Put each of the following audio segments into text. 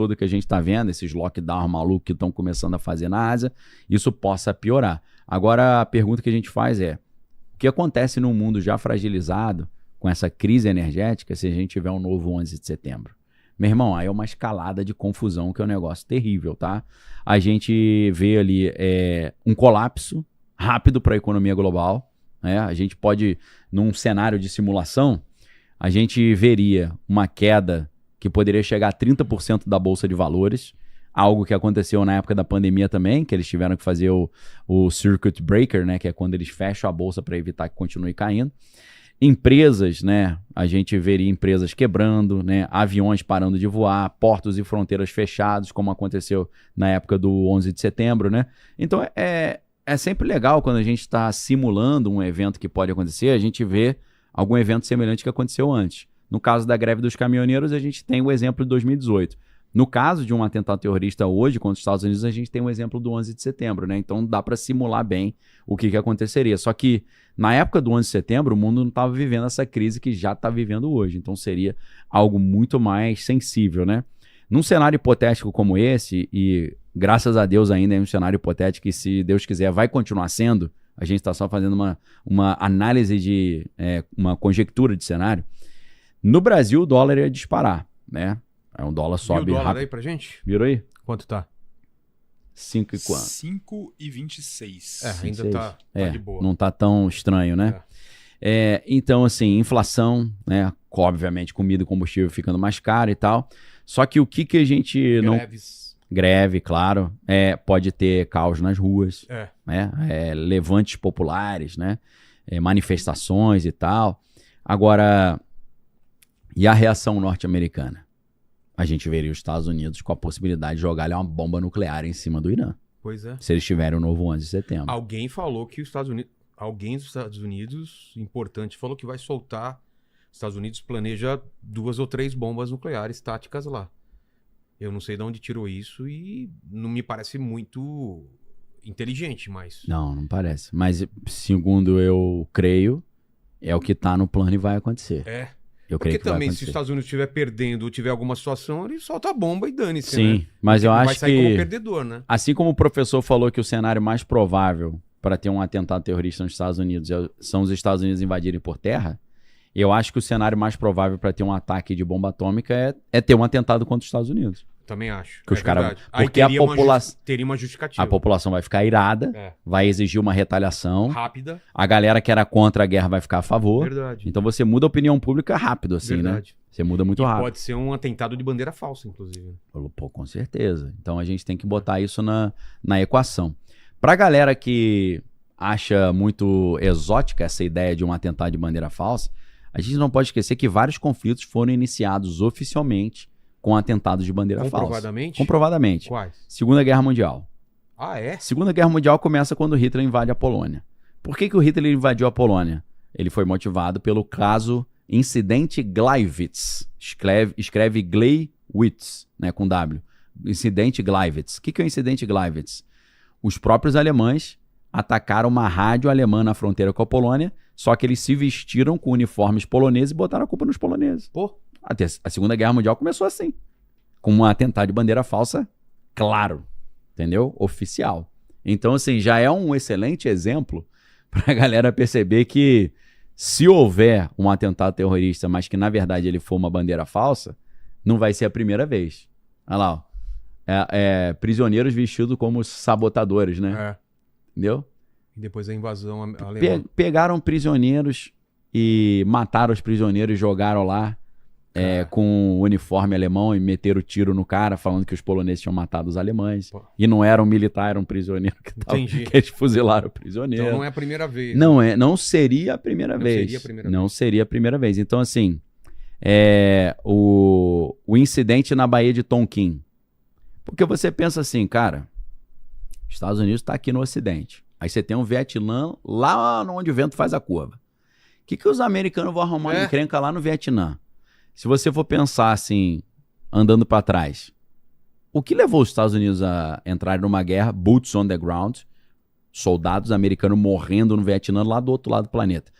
todo que a gente está vendo, esses lockdown malucos que estão começando a fazer na Ásia, isso possa piorar. Agora, a pergunta que a gente faz é, o que acontece num mundo já fragilizado, com essa crise energética, se a gente tiver um novo 11 de setembro? Meu irmão, aí é uma escalada de confusão que é um negócio terrível, tá? A gente vê ali um colapso rápido para a economia global, né? A gente pode, num cenário de simulação, a gente veria uma queda que poderia chegar a 30% da Bolsa de Valores, algo que aconteceu na época da pandemia também, que eles tiveram que fazer o circuit breaker, né? Que é quando eles fecham a Bolsa para evitar que continue caindo. Empresas, né? A gente veria empresas quebrando, né? Aviões parando de voar, portos e fronteiras fechados, como aconteceu na época do 11 de setembro, né? Então é sempre legal quando a gente está simulando um evento que pode acontecer, a gente vê algum evento semelhante que aconteceu antes. No caso da greve dos caminhoneiros, a gente tem o exemplo de 2018. No caso de um atentado terrorista hoje contra os Estados Unidos, a gente tem um exemplo do 11 de setembro, né? Então dá para simular bem o que aconteceria. Só que na época do 11 de setembro, o mundo não estava vivendo essa crise que já está vivendo hoje. Então seria algo muito mais sensível, né? Num cenário hipotético como esse, e graças a Deus ainda é um cenário hipotético que, se Deus quiser, vai continuar sendo, a gente está só fazendo uma análise de uma conjectura de cenário. No Brasil, o dólar ia disparar, né? Um dólar sobe Viu o dólar rápido. aí pra gente? Virou aí? Quanto tá? 5 e quanto? 5,26. Ainda tá de boa. Não tá tão estranho, né? Então, assim, inflação, né? Obviamente, comida e combustível ficando mais caro e tal. Só que o que a gente não... Greve, claro. Pode ter caos nas ruas, né? Levantes populares, né? Manifestações e tal. Agora, e a reação norte-americana? A gente veria os Estados Unidos com a possibilidade de jogar uma bomba nuclear em cima do Irã. Pois é. Se eles tiverem o novo 11 de setembro. Alguém falou que os Estados Unidos... Alguém dos Estados Unidos, importante, falou que vai soltar... Os Estados Unidos planeja 2 ou 3 bombas nucleares táticas lá. Eu não sei de onde tirou isso e não me parece muito inteligente, mas... Não parece. Mas, segundo eu creio, é o que tá no plano e vai acontecer. Eu Porque creio que também, vai se os Estados Unidos estiver perdendo ou tiver alguma situação, ele solta a bomba e dane-se, Sim, né? mas eu acho vai sair como que... perdedor, né? Assim como o professor falou que o cenário mais provável para ter um atentado terrorista nos Estados Unidos são os Estados Unidos invadirem por terra, eu acho que o cenário mais provável para ter um ataque de bomba atômica é ter um atentado contra os Estados Unidos. Também acho. Que os caras... Porque a população... Teria uma justificativa. A população vai ficar irada, vai exigir uma retaliação. Rápida. A galera que era contra a guerra vai ficar a favor. Verdade. Então você muda a opinião pública rápido, assim, Verdade. né? Você muda muito rápido. Pode ser um atentado de bandeira falsa, inclusive. Pô, com certeza. Então a gente tem que botar isso na equação. Pra galera que acha muito exótica essa ideia de um atentado de bandeira falsa, a gente não pode esquecer que vários conflitos foram iniciados oficialmente com atentados de bandeira falsa. Comprovadamente? Comprovadamente. Quais? Segunda Guerra Mundial. Ah, é? Segunda Guerra Mundial começa quando Hitler invade a Polônia. Por que o Hitler invadiu a Polônia? Ele foi motivado pelo caso Incidente Gleiwitz. Escreve Gleiwitz, né, com W. Incidente Gleiwitz. O que é o Incidente Gleiwitz? Os próprios alemães atacaram uma rádio alemã na fronteira com a Polônia, só que eles se vestiram com uniformes poloneses e botaram a culpa nos poloneses. Pô. Até a Segunda Guerra Mundial começou assim, com um atentado de bandeira falsa, claro, entendeu? Oficial. Então, assim, já é um excelente exemplo para a galera perceber que se houver um atentado terrorista, mas que na verdade ele for uma bandeira falsa, não vai ser a primeira vez. Olha lá, ó. Prisioneiros vestidos como sabotadores, né? Entendeu? E depois a invasão alemã. Pegaram prisioneiros e mataram os prisioneiros e jogaram lá com o uniforme alemão e meteram o tiro no cara, falando que os poloneses tinham matado os alemães. Pô. E não era um militar, era um prisioneiro que eles fuzilaram o prisioneiro. Então não é a primeira vez. Não seria a primeira vez. Não seria a primeira vez. Então, assim, o incidente na Baía de Tonkin. Porque você pensa assim, cara, Estados Unidos está aqui no Ocidente. Aí você tem um Vietnã lá onde o vento faz a curva. O que os americanos vão arrumar de encrenca lá no Vietnã? Se você for pensar assim, andando para trás, o que levou os Estados Unidos a entrar numa guerra, boots on the ground, soldados americanos morrendo no Vietnã lá do outro lado do planeta?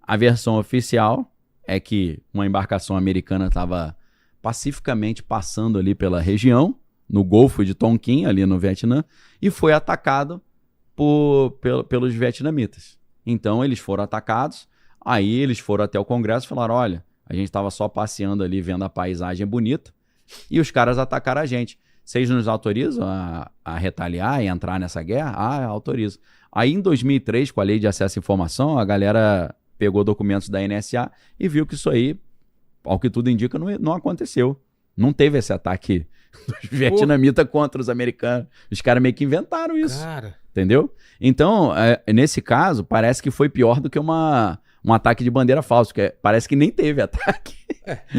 A versão oficial é que uma embarcação americana estava pacificamente passando ali pela região, no Golfo de Tonkin, ali no Vietnã, e foi atacado pelos vietnamitas. Então eles foram atacados, aí eles foram até o Congresso e falaram, olha, a gente estava só passeando ali, vendo a paisagem bonita, e os caras atacaram a gente. Vocês nos autorizam a retaliar e entrar nessa guerra? Ah, autorizo. Aí em 2003, com a Lei de Acesso à Informação, a galera pegou documentos da NSA e viu que isso aí, ao que tudo indica, não aconteceu. Não teve esse ataque dos vietnamitas contra os americanos. Os caras meio que inventaram isso. Cara. Entendeu? Então, nesse caso, parece que foi pior do que um ataque de bandeira falsa, porque parece que nem teve ataque.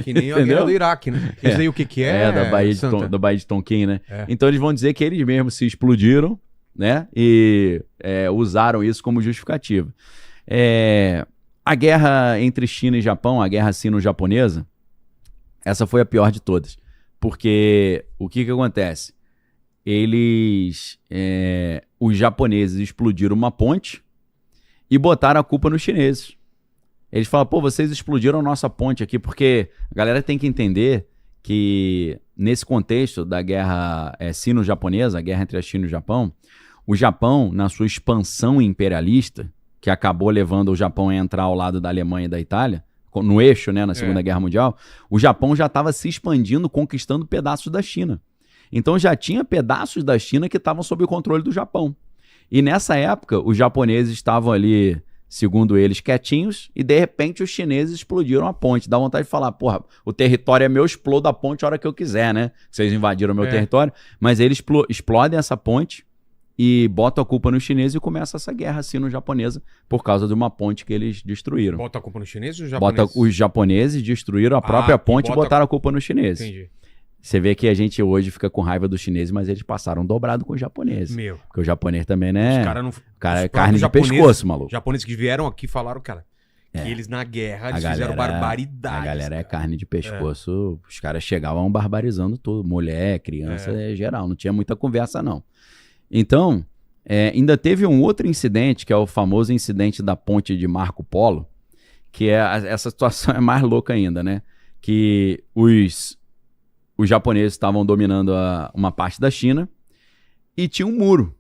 Que nem a guerra do Iraque, né? Isso aí o que é? Da Baía de Tonkin, né? Então eles vão dizer que eles mesmos se explodiram, né? E usaram isso como justificativa. A guerra entre China e Japão, a guerra sino-japonesa, essa foi a pior de todas. Porque o que acontece? Os japoneses explodiram uma ponte e botaram a culpa nos chineses. Eles falam, pô, vocês explodiram a nossa ponte aqui, porque a galera tem que entender que nesse contexto da guerra sino-japonesa, a guerra entre a China e o Japão, na sua expansão imperialista, que acabou levando o Japão a entrar ao lado da Alemanha e da Itália, no eixo, né, na Segunda Guerra Mundial, o Japão já estava se expandindo, conquistando pedaços da China. Então já tinha pedaços da China que estavam sob o controle do Japão. E nessa época, os japoneses estavam ali, segundo eles, quietinhos, e de repente os chineses explodiram a ponte. Dá vontade de falar, porra, o território é meu, explodo a ponte a hora que eu quiser, né? Vocês invadiram o meu território. Mas eles explodem essa ponte e botam a culpa nos chineses e começa essa guerra sino-japonesa por causa de uma ponte que eles destruíram. Bota a culpa nos chineses ou os japoneses? Os japoneses destruíram a própria ponte e botaram a culpa nos chineses. Entendi. Você vê que a gente hoje fica com raiva dos chineses, mas eles passaram dobrado com os japoneses. Porque o japonês também, né? Os cara é carne de pescoço, maluco. Os japoneses que vieram aqui falaram, cara, que eles na guerra fizeram barbaridades. A galera é carne de pescoço. Os caras chegavam barbarizando tudo. Mulher, criança, geral. Não tinha muita conversa, não. Então, ainda teve um outro incidente, que é o famoso incidente da ponte de Marco Polo, que essa situação é mais louca ainda, né? Que os japoneses estavam dominando uma parte da China e tinha um muro.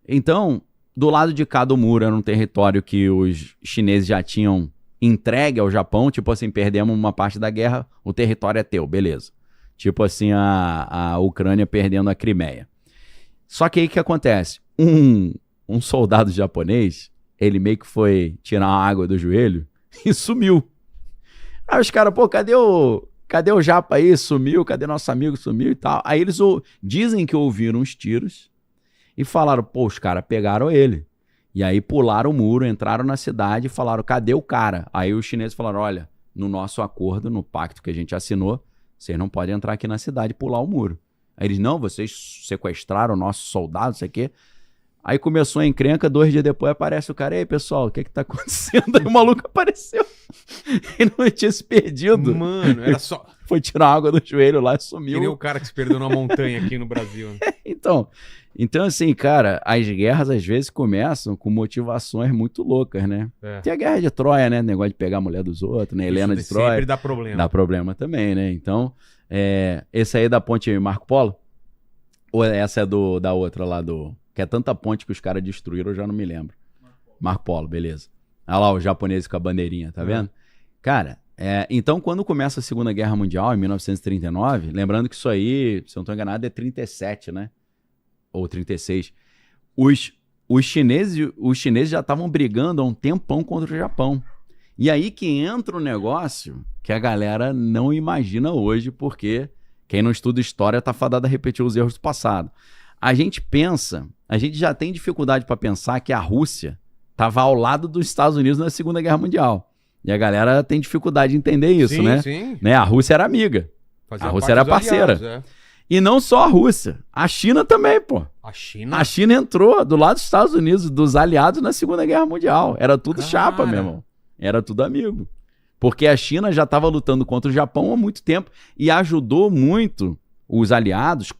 Então, do lado de cá do muro era um território que os chineses já tinham entregue ao Japão, tipo assim, perdemos uma parte da guerra, o território é teu, beleza. Tipo assim, a Ucrânia perdendo a Crimeia. Só que aí o que acontece? Um soldado japonês, ele meio que foi tirar a água do joelho e sumiu. Aí os caras, pô, cadê o japa aí? Sumiu, cadê nosso amigo? Sumiu e tal. Aí eles dizem que ouviram uns tiros e falaram, pô, os caras pegaram ele. E aí pularam o muro, entraram na cidade e falaram, cadê o cara? Aí os chineses falaram, olha, no nosso acordo, no pacto que a gente assinou, vocês não podem entrar aqui na cidade e pular o muro. Aí eles, não, vocês sequestraram nossos soldados, isso aqui. Aí começou a encrenca, 2 dias depois aparece o cara, ei pessoal, o que tá acontecendo? Aí o maluco apareceu. Ele não tinha se perdido. Mano, era só... Foi tirar água do joelho lá e sumiu. Que nem o cara que se perdeu na montanha aqui no Brasil. Né? Então assim, cara, as guerras às vezes começam com motivações muito loucas, né? Tem a guerra de Troia, né? Negócio de pegar a mulher dos outros, né? Helena de Troia. Sempre dá problema. Dá problema também, né? Então, esse aí é da ponte Marco Polo? Ou essa é da outra lá do... Que é tanta ponte que os caras destruíram, eu já não me lembro. Marco Polo, beleza. Olha lá o japonês com a bandeirinha, tá vendo? Cara, então quando começa a Segunda Guerra Mundial, em 1939, lembrando que isso aí, se eu não estou enganado, é 37, né? Ou 36. Os chineses já estavam brigando há um tempão contra o Japão. E aí que entra um negócio que a galera não imagina hoje, porque quem não estuda história tá fadado a repetir os erros do passado. A gente já tem dificuldade para pensar que a Rússia estava ao lado dos Estados Unidos na Segunda Guerra Mundial. E a galera tem dificuldade de entender isso, né? Sim. A Rússia era amiga. A Rússia era parceira. Aliados, E não só a Rússia, a China também, pô. A China entrou do lado dos Estados Unidos, dos aliados na Segunda Guerra Mundial. Era tudo chapa, meu irmão. Era tudo amigo. Porque a China já estava lutando contra o Japão há muito tempo e ajudou muito os aliados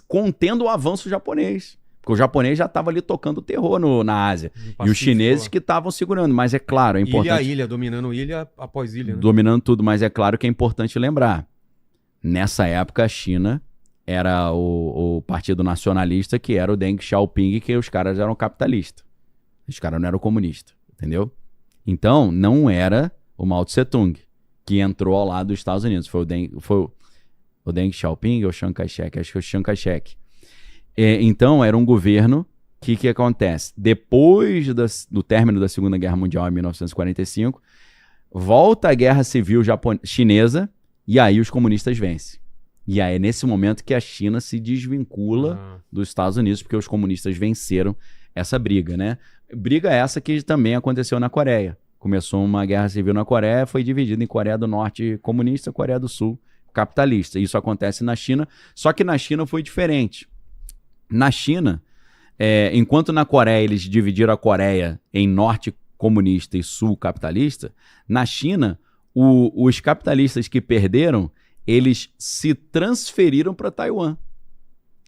contendo o avanço japonês. Porque o japonês já estava ali tocando terror na Ásia. E os chineses que estavam segurando. Mas é claro, é importante... Ilha, dominando ilha após ilha. Né? Dominando tudo, mas é claro que é importante lembrar. Nessa época, a China era o partido nacionalista, que era o Deng Xiaoping, que os caras eram capitalistas. Os caras não eram comunistas, entendeu? Então, não era o Mao Tse-tung que entrou ao lado dos Estados Unidos. Foi o Deng Xiaoping ou o Chiang Kai-shek? Acho que foi o Chiang Kai-shek. Então, era um governo que acontece? Depois do término da Segunda Guerra Mundial, em 1945, volta a Guerra Civil Chinesa e aí os comunistas vencem. E aí é nesse momento que a China se desvincula dos Estados Unidos, porque os comunistas venceram essa briga, né? Briga essa que também aconteceu na Coreia. Começou uma guerra civil na Coreia, foi dividida em Coreia do Norte comunista, Coreia do Sul capitalista. Isso acontece na China, só que na China foi diferente. Na China, enquanto na Coreia eles dividiram a Coreia em norte comunista e sul capitalista, na China, os capitalistas que perderam, eles se transferiram para Taiwan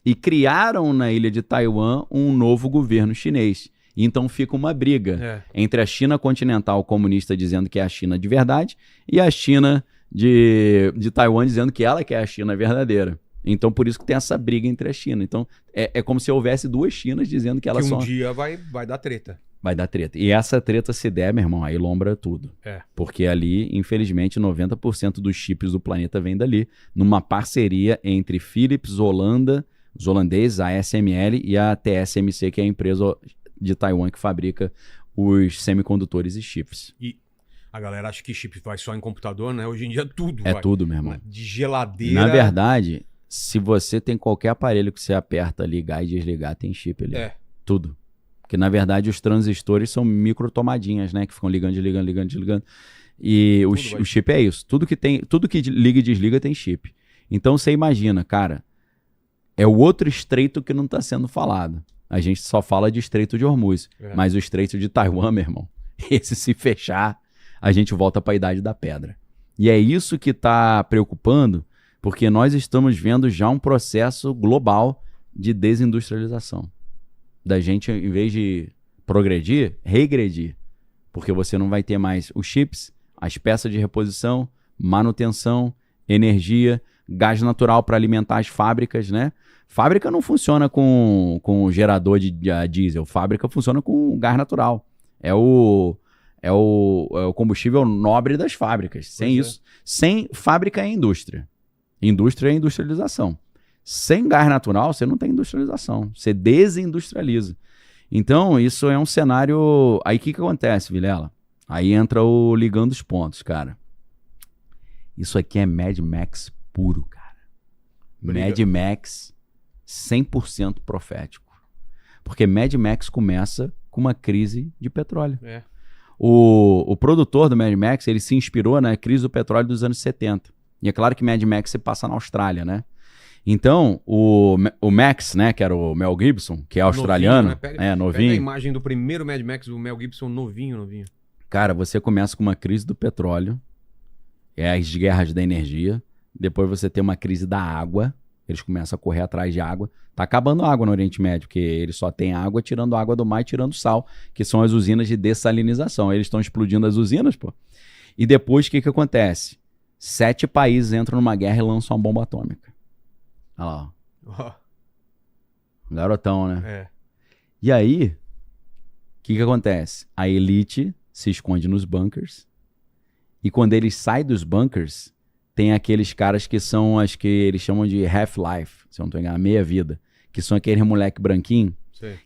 e criaram na ilha de Taiwan um novo governo chinês. Então fica uma briga entre a China continental comunista dizendo que é a China de verdade e a China de Taiwan dizendo que ela que é a China verdadeira. Então por isso que tem essa briga entre a China. Então é como se houvesse duas Chinas dizendo que elas são... Que um dia vai dar treta. Vai dar treta. E essa treta se der, meu irmão, aí lombra tudo. Porque ali, infelizmente, 90% dos chips do planeta vem dali, numa parceria entre Philips, Holanda, os holandeses, a ASML e a TSMC, que é a empresa de Taiwan que fabrica os semicondutores e chips. E a galera acha que chip vai só em computador, né? Hoje em dia tudo vai. Tudo, meu irmão. De geladeira... Na verdade, se você tem qualquer aparelho que você aperta, ligar e desligar, tem chip ali. Tudo. Porque, na verdade, os transistores são micro tomadinhas, né? Que ficam ligando, desligando. E o chip é isso. Tudo que liga e desliga tem chip. Então, você imagina, cara, é o outro estreito que não está sendo falado. A gente só fala de Estreito de Hormuz. Mas o Estreito de Taiwan, meu irmão, esse se fechar, a gente volta para a Idade da Pedra. E é isso que está preocupando, porque nós estamos vendo já um processo global de desindustrialização. Da gente, em vez de progredir, regredir. Porque você não vai ter mais os chips, as peças de reposição, manutenção, energia, gás natural para alimentar as fábricas, né? Fábrica não funciona com gerador de diesel, fábrica funciona com gás natural. É o combustível nobre das fábricas. Sem isso, sem fábrica é indústria. Indústria é industrialização. Sem gás natural, você não tem industrialização. Você desindustrializa. Então, isso é um cenário... Aí, o que acontece, Vilela? Aí entra o ligando os pontos, cara. Isso aqui é Mad Max puro, cara. Mad Max 100% profético. Porque Mad Max começa com uma crise de petróleo. O produtor do Mad Max, ele se inspirou na crise do petróleo dos anos 70. E é claro que Mad Max se passa na Austrália, né? Então, o Max, né, que era o Mel Gibson, que é australiano, novinho, né? Novinho. Pega a imagem do primeiro Mad Max, do Mel Gibson novinho. Cara, você começa com uma crise do petróleo, as guerras da energia, depois você tem uma crise da água, eles começam a correr atrás de água. Tá acabando a água no Oriente Médio, porque eles só têm água tirando água do mar e tirando sal, que são as usinas de dessalinização. Eles estão explodindo as usinas, pô. E depois, o que acontece? 7 países entram numa guerra e lançam uma bomba atômica. Olha lá. Garotão, né? E aí, o que acontece? A elite se esconde nos bunkers. E quando eles saem dos bunkers, tem aqueles caras que são as que eles chamam de half-life, se eu não tô enganado, meia-vida. Que são aqueles moleque branquinho,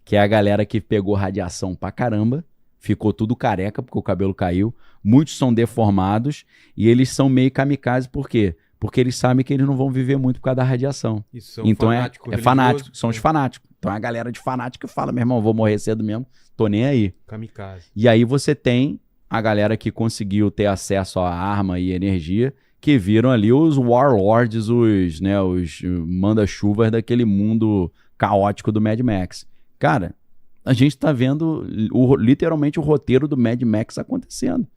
que é a galera que pegou radiação pra caramba, ficou tudo careca porque o cabelo caiu. Muitos são deformados e eles são meio kamikaze, por quê? Porque eles sabem que eles não vão viver muito por causa da radiação. Então é fanático, são os fanáticos. Então é a galera de fanático que fala, meu irmão, vou morrer cedo mesmo, tô nem aí. Kamikaze. E aí você tem a galera que conseguiu ter acesso à arma e energia, que viram ali os warlords, os manda-chuvas daquele mundo caótico do Mad Max. Cara, a gente tá vendo literalmente o roteiro do Mad Max acontecendo.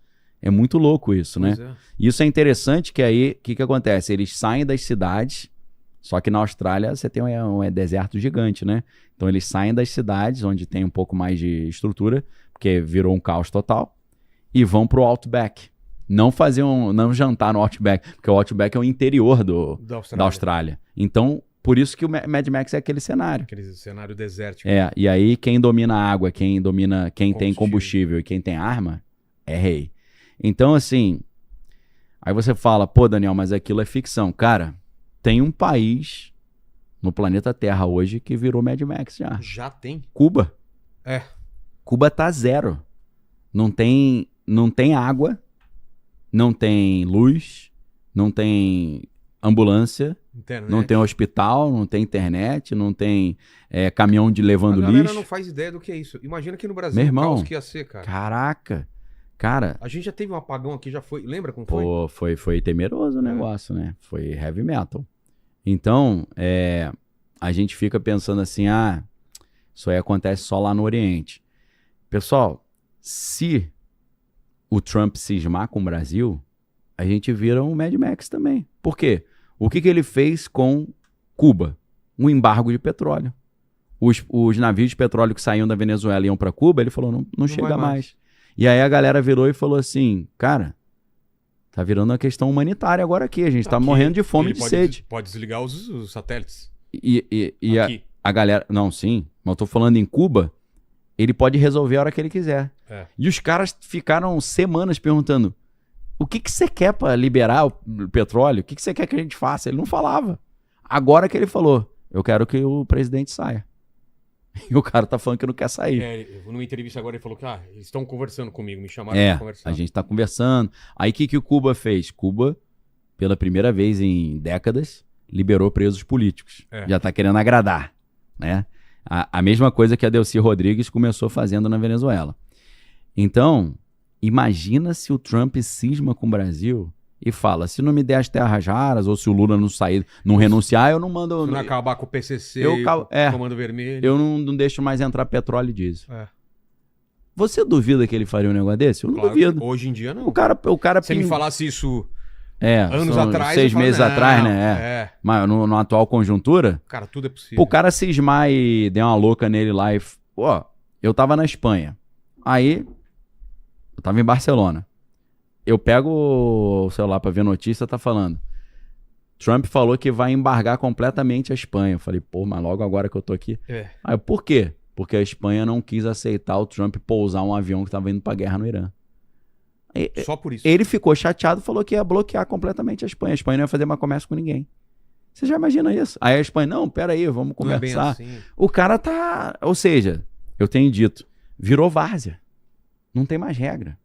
É muito louco isso, né? Isso é interessante, que aí, o que acontece? Eles saem das cidades, só que na Austrália você tem um deserto gigante, né? Então eles saem das cidades, onde tem um pouco mais de estrutura, porque virou um caos total, e vão pro Outback, Não não jantar no Outback, porque o Outback é o interior da Austrália. Então, por isso que o Mad Max é aquele cenário. Aquele cenário desértico. E aí quem domina a água, quem tem combustível e quem tem arma, é rei. Então, assim, aí você fala, pô, Daniel, mas aquilo é ficção. Cara, tem um país no planeta Terra hoje que virou Mad Max já. Já tem? Cuba. Cuba tá zero. Não tem água, não tem luz, não tem ambulância, não tem hospital, não tem internet, não tem caminhão de levando lixo. A galera não faz ideia do que é isso. Imagina que no Brasil meu irmão, o caos que ia ser, cara. Caraca. Cara... A gente já teve um apagão aqui, já foi... Lembra como foi? Foi temeroso o negócio, né? Foi heavy metal. Então, a gente fica pensando assim, isso aí acontece só lá no Oriente. Pessoal, se o Trump cismar com o Brasil, a gente vira um Mad Max também. Por quê? O que ele fez com Cuba? Um embargo de petróleo. Os navios de petróleo que saíam da Venezuela e iam para Cuba, ele falou, não chega mais. E aí a galera virou e falou assim, cara, tá virando uma questão humanitária agora aqui. A gente tá morrendo de fome e de sede. Pode desligar os satélites. E a galera... Não, sim. Mas eu tô falando em Cuba, ele pode resolver a hora que ele quiser. E os caras ficaram semanas perguntando, o que você quer para liberar o petróleo? O que você quer que a gente faça? Ele não falava. Agora que ele falou, eu quero que o presidente saia. E o cara tá falando que não quer sair. Numa entrevista agora ele falou que eles estão conversando comigo, me chamaram pra conversar. A gente tá conversando. Aí o que o Cuba fez? Cuba, pela primeira vez em décadas, liberou presos políticos. Já tá querendo agradar, né? A mesma coisa que a Delcy Rodrigues começou fazendo na Venezuela. Então, imagina se o Trump cisma com o Brasil e fala, se não me der as terras raras, ou se o Lula não sair, não renunciar, eu não mando... Se não acabar com o PCC e o Comando Vermelho. Eu não deixo mais entrar petróleo e diesel. Você duvida que ele faria um negócio desse? Eu não duvido. Hoje em dia, não. O cara se ele me falasse isso anos atrás... 6 meses atrás, né? Mas na atual conjuntura... Cara, tudo é possível. O cara cismar e der uma louca nele lá e... Pô, eu tava na Espanha. Aí, eu tava em Barcelona. Eu pego o celular pra ver notícia, tá falando. Trump falou que vai embargar completamente a Espanha. Eu falei, pô, mas logo agora que eu tô aqui. Aí, por quê? Porque a Espanha não quis aceitar o Trump pousar um avião que tava indo pra guerra no Irã. Só por isso. Ele ficou chateado, falou que ia bloquear completamente a Espanha. A Espanha não ia fazer mais comércio com ninguém. Você já imagina isso? Aí a Espanha, não, peraí, vamos conversar. Não é bem assim. O cara tá... Ou seja, eu tenho dito, virou várzea. Não tem mais regra.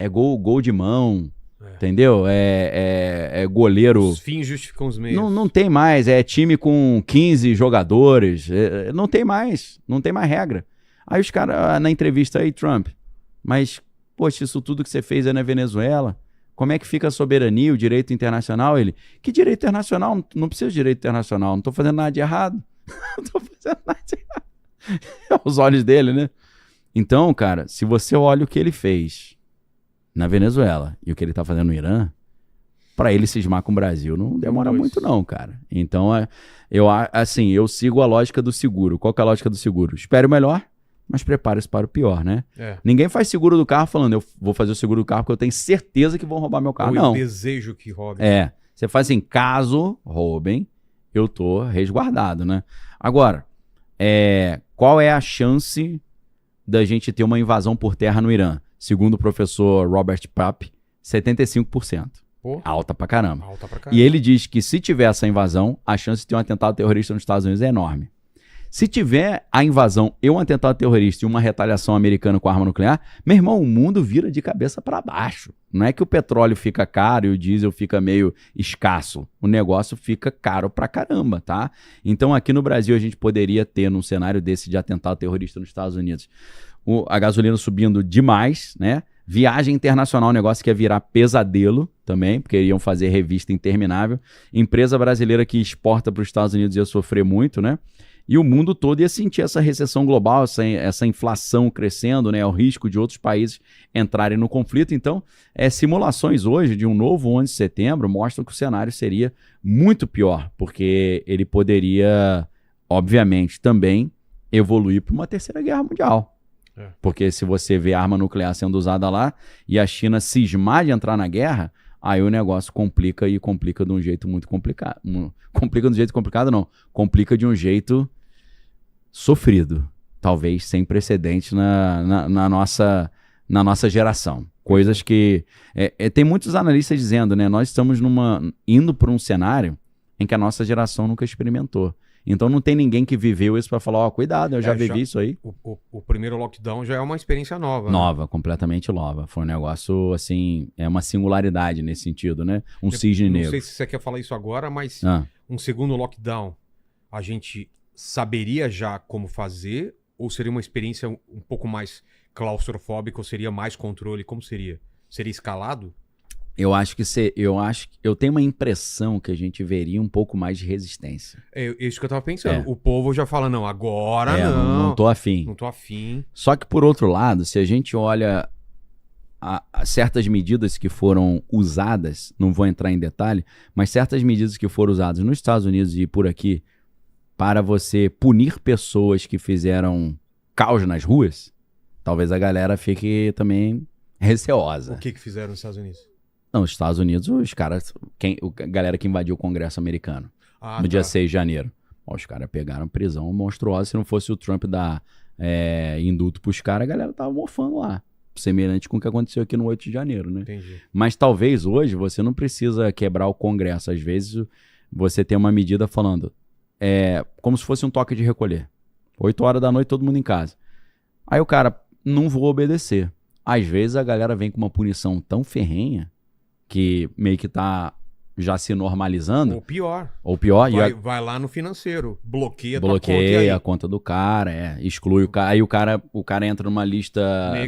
É gol de mão, entendeu? É goleiro... Os fins justificam os meios. Não tem mais, é time com 15 jogadores, não tem mais regra. Aí os caras, na entrevista aí, Trump, mas, poxa, isso tudo que você fez é na Venezuela, como é que fica a soberania, o direito internacional? Ele, que direito internacional? Não precisa de direito internacional, não tô fazendo nada de errado. Não tô fazendo nada de errado. Os olhos dele, né? Então, cara, se você olha o que ele fez na Venezuela e o que ele tá fazendo no Irã, pra ele cismar com o Brasil não demora muito não, cara. Então, eu sigo a lógica do seguro. Qual que é a lógica do seguro? Espere o melhor, mas prepare-se para o pior, né? Ninguém faz seguro do carro falando, eu vou fazer o seguro do carro porque eu tenho certeza que vão roubar meu carro. Não. Eu desejo que roubem. Você faz assim, caso roubem, eu tô resguardado, né? Agora, qual é a chance da gente ter uma invasão por terra no Irã? Segundo o professor Robert Papp, 75%. Pô, alta pra caramba. Alta pra caramba. E ele diz que se tiver essa invasão, a chance de ter um atentado terrorista nos Estados Unidos é enorme. Se tiver a invasão e um atentado terrorista e uma retaliação americana com arma nuclear, meu irmão, o mundo vira de cabeça para baixo. Não é que o petróleo fica caro e o diesel fica meio escasso. O negócio fica caro pra caramba, tá? Então aqui no Brasil a gente poderia ter, num cenário desse de atentado terrorista nos Estados Unidos, a gasolina subindo demais, né? Viagem internacional, um negócio que ia virar pesadelo também, porque iam fazer revista interminável. Empresa brasileira que exporta para os Estados Unidos ia sofrer muito, né? E o mundo todo ia sentir essa recessão global, essa inflação crescendo, né? O risco de outros países entrarem no conflito. Então, simulações hoje de um novo 11 de setembro mostram que o cenário seria muito pior, porque ele poderia, obviamente, também evoluir para uma terceira guerra mundial. Porque se você vê arma nuclear sendo usada lá e a China cismar de entrar na guerra, aí o negócio complica e complica de um jeito muito complicado. Complica de um jeito complicado, não. Complica de um jeito sofrido. Talvez sem precedentes na nossa geração. Coisas que... tem muitos analistas dizendo, né? Nós estamos indo para um cenário em que a nossa geração nunca experimentou. Então não tem ninguém que viveu isso para falar, cuidado, eu já vivi isso aí. O primeiro lockdown já é uma experiência nova. Nova, completamente nova. Foi um negócio, assim, uma singularidade nesse sentido, né? Cisne negro. Não sei se você quer falar isso agora, mas um segundo lockdown, a gente saberia já como fazer ou seria uma experiência um pouco mais claustrofóbica ou seria mais controle? Como seria? Seria escalado? Eu tenho uma impressão que a gente veria um pouco mais de resistência. É isso que eu tava pensando. O povo já fala, não, agora não tô afim. Não tô afim. Só que, por outro lado, se a gente olha a certas medidas que foram usadas, não vou entrar em detalhe, mas certas medidas que foram usadas nos Estados Unidos e por aqui para você punir pessoas que fizeram caos nas ruas, talvez a galera fique também receosa. O que fizeram nos Estados Unidos? Não, nos Estados Unidos, os caras, a galera que invadiu o Congresso americano no dia 6 de janeiro. Os caras pegaram prisão monstruosa. Se não fosse o Trump dar indulto pros caras, a galera tava mofando lá. Semelhante com o que aconteceu aqui no 8 de janeiro, né? Entendi. Mas talvez hoje você não precisa quebrar o Congresso. Às vezes você tem uma medida falando como se fosse um toque de recolher. 8 horas da noite, todo mundo em casa. Aí o cara, não vou obedecer. Às vezes a galera vem com uma punição tão ferrenha que meio que tá já se normalizando. Ou pior. Vai lá no financeiro, bloqueia a conta do cara, exclui o cara. Aí o cara entra numa lista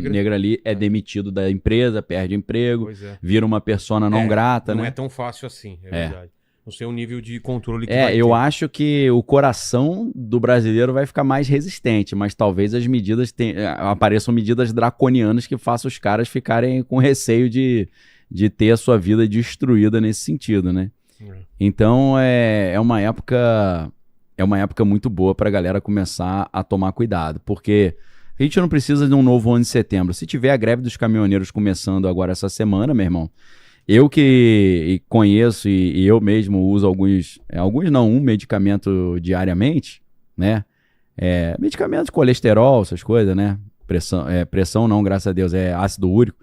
negra ali, é demitido da empresa, perde emprego, vira uma persona não grata, não né? Não é tão fácil assim, verdade. Não sei o nível de controle que vai ter. Eu acho que o coração do brasileiro vai ficar mais resistente, mas talvez as medidas apareçam medidas draconianas que façam os caras ficarem com receio de ter a sua vida destruída nesse sentido, né? Então é uma época muito boa pra galera começar a tomar cuidado, porque a gente não precisa de um novo 11 de setembro. Se tiver a greve dos caminhoneiros começando agora essa semana, meu irmão, eu que conheço e eu mesmo uso um medicamento diariamente, né? Medicamento de colesterol, essas coisas, né? Pressão não, graças a Deus, é ácido úrico.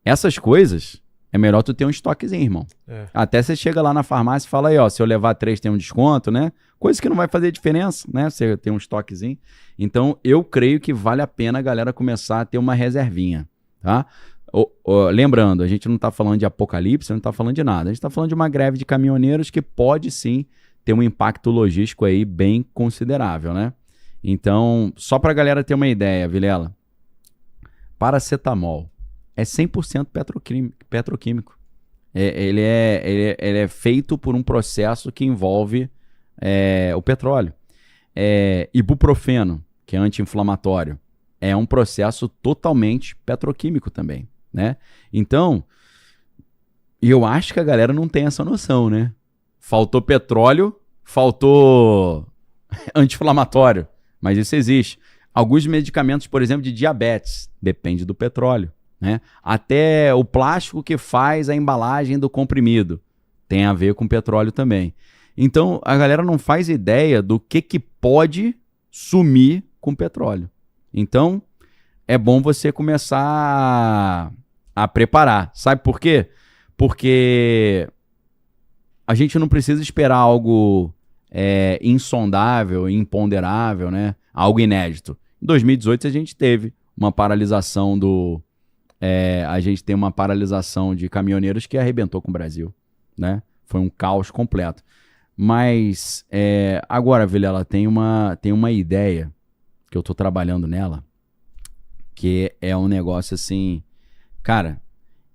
Essas coisas, é melhor tu ter um estoquezinho, irmão. Até você chega lá na farmácia e fala aí, se eu levar 3 tem um desconto, né? Coisa que não vai fazer diferença, né? Você tem um estoquezinho. Então, eu creio que vale a pena a galera começar a ter uma reservinha, tá? Lembrando, a gente não tá falando de apocalipse, não tá falando de nada. A gente tá falando de uma greve de caminhoneiros que pode sim ter um impacto logístico aí bem considerável, né? Então, só pra galera ter uma ideia, Vilela, paracetamol é 100% petroquímico. Ele é feito por um processo que envolve o petróleo. Ibuprofeno, que é anti-inflamatório, é um processo totalmente petroquímico também, né? Então, eu acho que a galera não tem essa noção, né? Faltou petróleo, faltou anti-inflamatório, mas isso existe. Alguns medicamentos, por exemplo, de diabetes, depende do petróleo, né? Até o plástico que faz a embalagem do comprimido tem a ver com petróleo também. Então, a galera não faz ideia do que pode sumir com petróleo. Então, é bom você começar a preparar. Sabe por quê? Porque a gente não precisa esperar algo insondável, imponderável, né? Algo inédito. Em 2018, a gente teve uma paralisação a gente tem uma paralisação de caminhoneiros que arrebentou com o Brasil, né? Foi um caos completo. Mas agora, Vilela, tem uma ideia que eu tô trabalhando nela, que é um negócio assim, cara,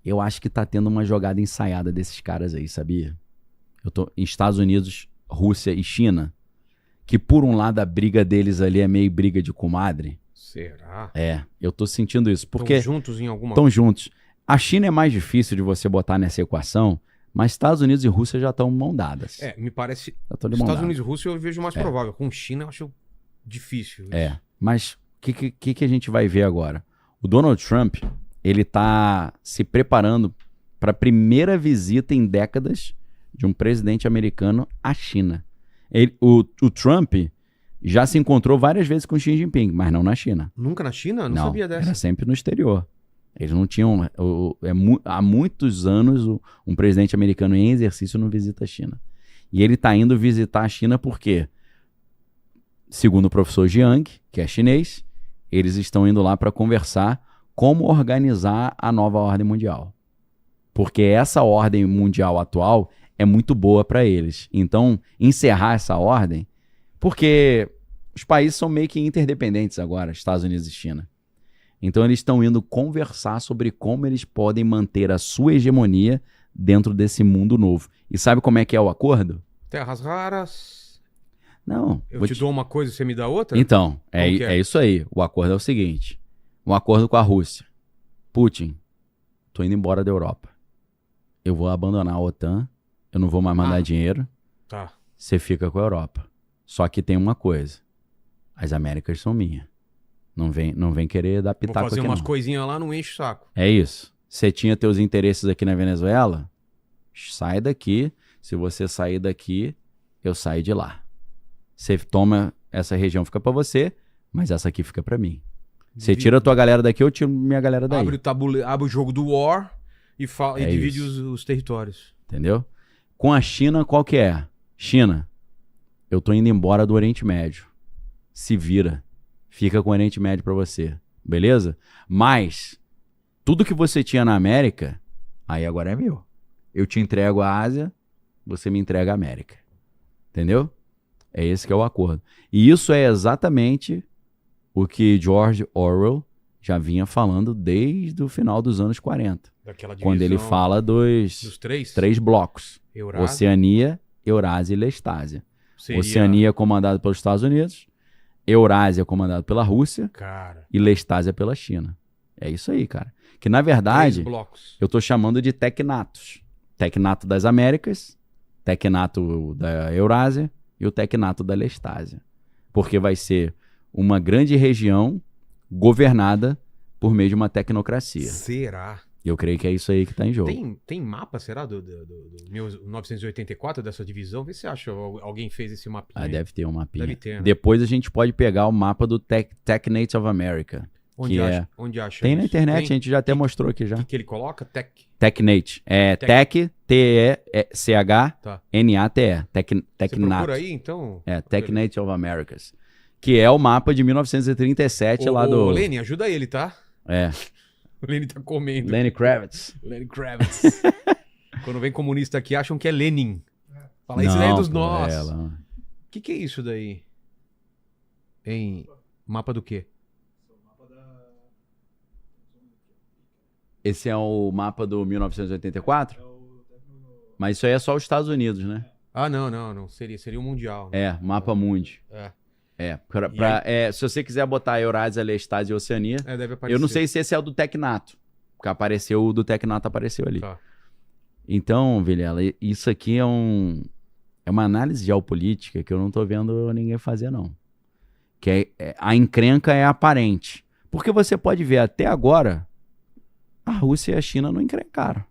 eu acho que tá tendo uma jogada ensaiada desses caras aí, sabia? Eu tô em Estados Unidos, Rússia e China, que por um lado a briga deles ali é meio briga de comadre. Será? Eu tô sentindo isso, porque estão juntos em alguma... Estão juntos. A China é mais difícil de você botar nessa equação, mas Estados Unidos e Rússia já estão mão dadas. Me parece... Estados Unidos e Rússia eu vejo mais provável. Com China eu acho difícil. Mas que a gente vai ver agora? O Donald Trump, ele tá se preparando para a primeira visita em décadas de um presidente americano à China. O Trump já se encontrou várias vezes com Xi Jinping, mas não na China. Nunca na China? Não sabia dessa. Era sempre no exterior. Eles não tinham... há muitos anos, um presidente americano em exercício não visita a China. E ele está indo visitar a China porque, segundo o professor Jiang, que é chinês, eles estão indo lá para conversar como organizar a nova ordem mundial. Porque essa ordem mundial atual é muito boa para eles. Então, encerrar essa ordem... Porque os países são meio que interdependentes agora, Estados Unidos e China. Então eles estão indo conversar sobre como eles podem manter a sua hegemonia dentro desse mundo novo. E sabe como é que é o acordo? Terras raras. Não. Eu te dou uma coisa e você me dá outra? Então, é isso aí. O acordo é o seguinte. Um acordo com a Rússia. Putin, tô indo embora da Europa. Eu vou abandonar a OTAN. Eu não vou mais mandar dinheiro. Tá. Você fica com a Europa. Só que tem uma coisa. As Américas são minhas. Não vem querer dar pitaco aqui, vou fazer umas não. coisinhas lá, não enche o saco. É isso. Você tinha teus interesses aqui na Venezuela? Sai daqui. Se você sair daqui, eu saio de lá. Você toma, essa região fica pra você, mas essa aqui fica pra mim. Você tira a tua galera daqui, eu tiro minha galera daí. Abre o jogo do War e divide os territórios. Entendeu? Com a China, qual que é? China, eu tô indo embora do Oriente Médio. Se vira. Fica com o Oriente Médio pra você. Beleza? Mas, tudo que você tinha na América, aí agora é meu. Eu te entrego a Ásia, você me entrega a América. Entendeu? É esse que é o acordo. E isso é exatamente o que George Orwell já vinha falando desde o final dos anos 40. Daquela divisão, quando ele fala dos três blocos. Eurásia. Oceania, Eurásia e Lestásia. Seria... Oceania comandada pelos Estados Unidos, Eurásia comandada pela Rússia, cara, e Lestásia pela China. É isso aí, cara. Que na verdade, eu tô chamando de tecnatos. Tecnato das Américas, tecnato da Eurásia e o tecnato da Lestásia. Porque vai ser uma grande região governada por meio de uma tecnocracia. Será? Eu creio que é isso aí que tá em jogo. Tem mapa, será, do 1984, dessa divisão? Vê se acha alguém fez esse mapinha. Deve ter um mapinha. Deve ter, né? Depois a gente pode pegar o mapa do Technate of America. Onde acha Tem isso? na internet, a gente já até mostrou aqui já. O que ele coloca? Technate. É Tech, T-E-C-H-N-A-T-E. Technato. Você procura aí, então? É, Technate of Americas. Que é o mapa de 1937 lá do... Ô, Lenny, ajuda ele, tá? É. O Lenny tá comendo. Lenny Kravitz. Lenny Kravitz. Quando vem comunista aqui, acham que é Lenin. Fala, isso daí é dos nossos. O que é isso daí? Mapa do quê? Esse é o mapa do 1984? Mas isso aí é só os Estados Unidos, né? Ah, não. Seria o Mundial. Né? É, mapa mundi. Se você quiser botar Eurásia, Lestásia e Oceania, deve aparecer. Eu não sei se esse é o do Tecnato, porque o do Tecnato apareceu ali. Tá. Então, Vilela, isso aqui é uma análise geopolítica que eu não tô vendo ninguém fazer, não. A encrenca é aparente. Porque você pode ver, até agora, a Rússia e a China não encrencaram.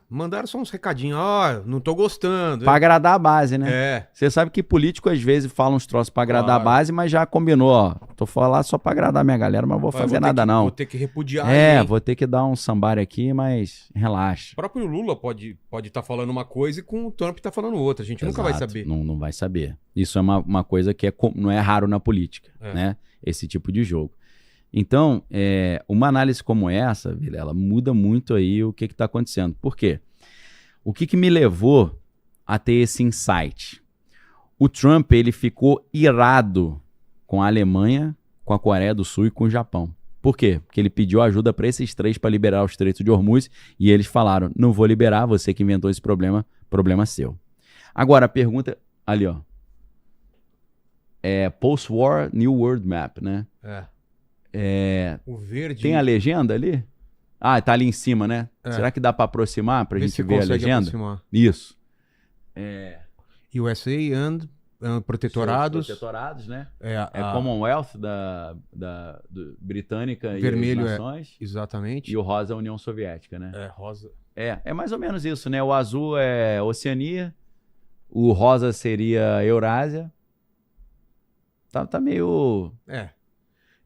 Mandaram só uns recadinhos. Não tô gostando. Pra agradar a base, né? Você sabe que político às vezes fala uns troços pra agradar a base, mas já combinou, tô falando só pra agradar a minha galera, mas não vou fazer nada não. Vou ter que repudiar. Vou ter que dar um sambar aqui, mas relaxa. O próprio Lula pode estar falando uma coisa e com o Trump tá falando outra. A gente nunca vai saber. Não vai saber. Isso é uma coisa que não é raro na política, né? Esse tipo de jogo. Então, uma análise como essa, Vilela, muda muito aí o que está acontecendo. Por quê? O que me levou a ter esse insight? O Trump, ele ficou irado com a Alemanha, com a Coreia do Sul e com o Japão. Por quê? Porque ele pediu ajuda para esses três para liberar o Estreito de Hormuz e eles falaram, não vou liberar, você que inventou esse problema seu. Agora, a pergunta ali, ó. Post-War New World Map, né? O verde... Tem a legenda ali? Tá ali em cima, né? Será que dá para aproximar pra gente ver a legenda? Aproximar. Isso. USA and protetorados. Protetorados, né? É Commonwealth britânica vermelho e as nações. Exatamente. E o rosa é a União Soviética, né? Rosa. É mais ou menos isso, né? O azul é Oceania, o rosa seria Eurásia. Tá meio...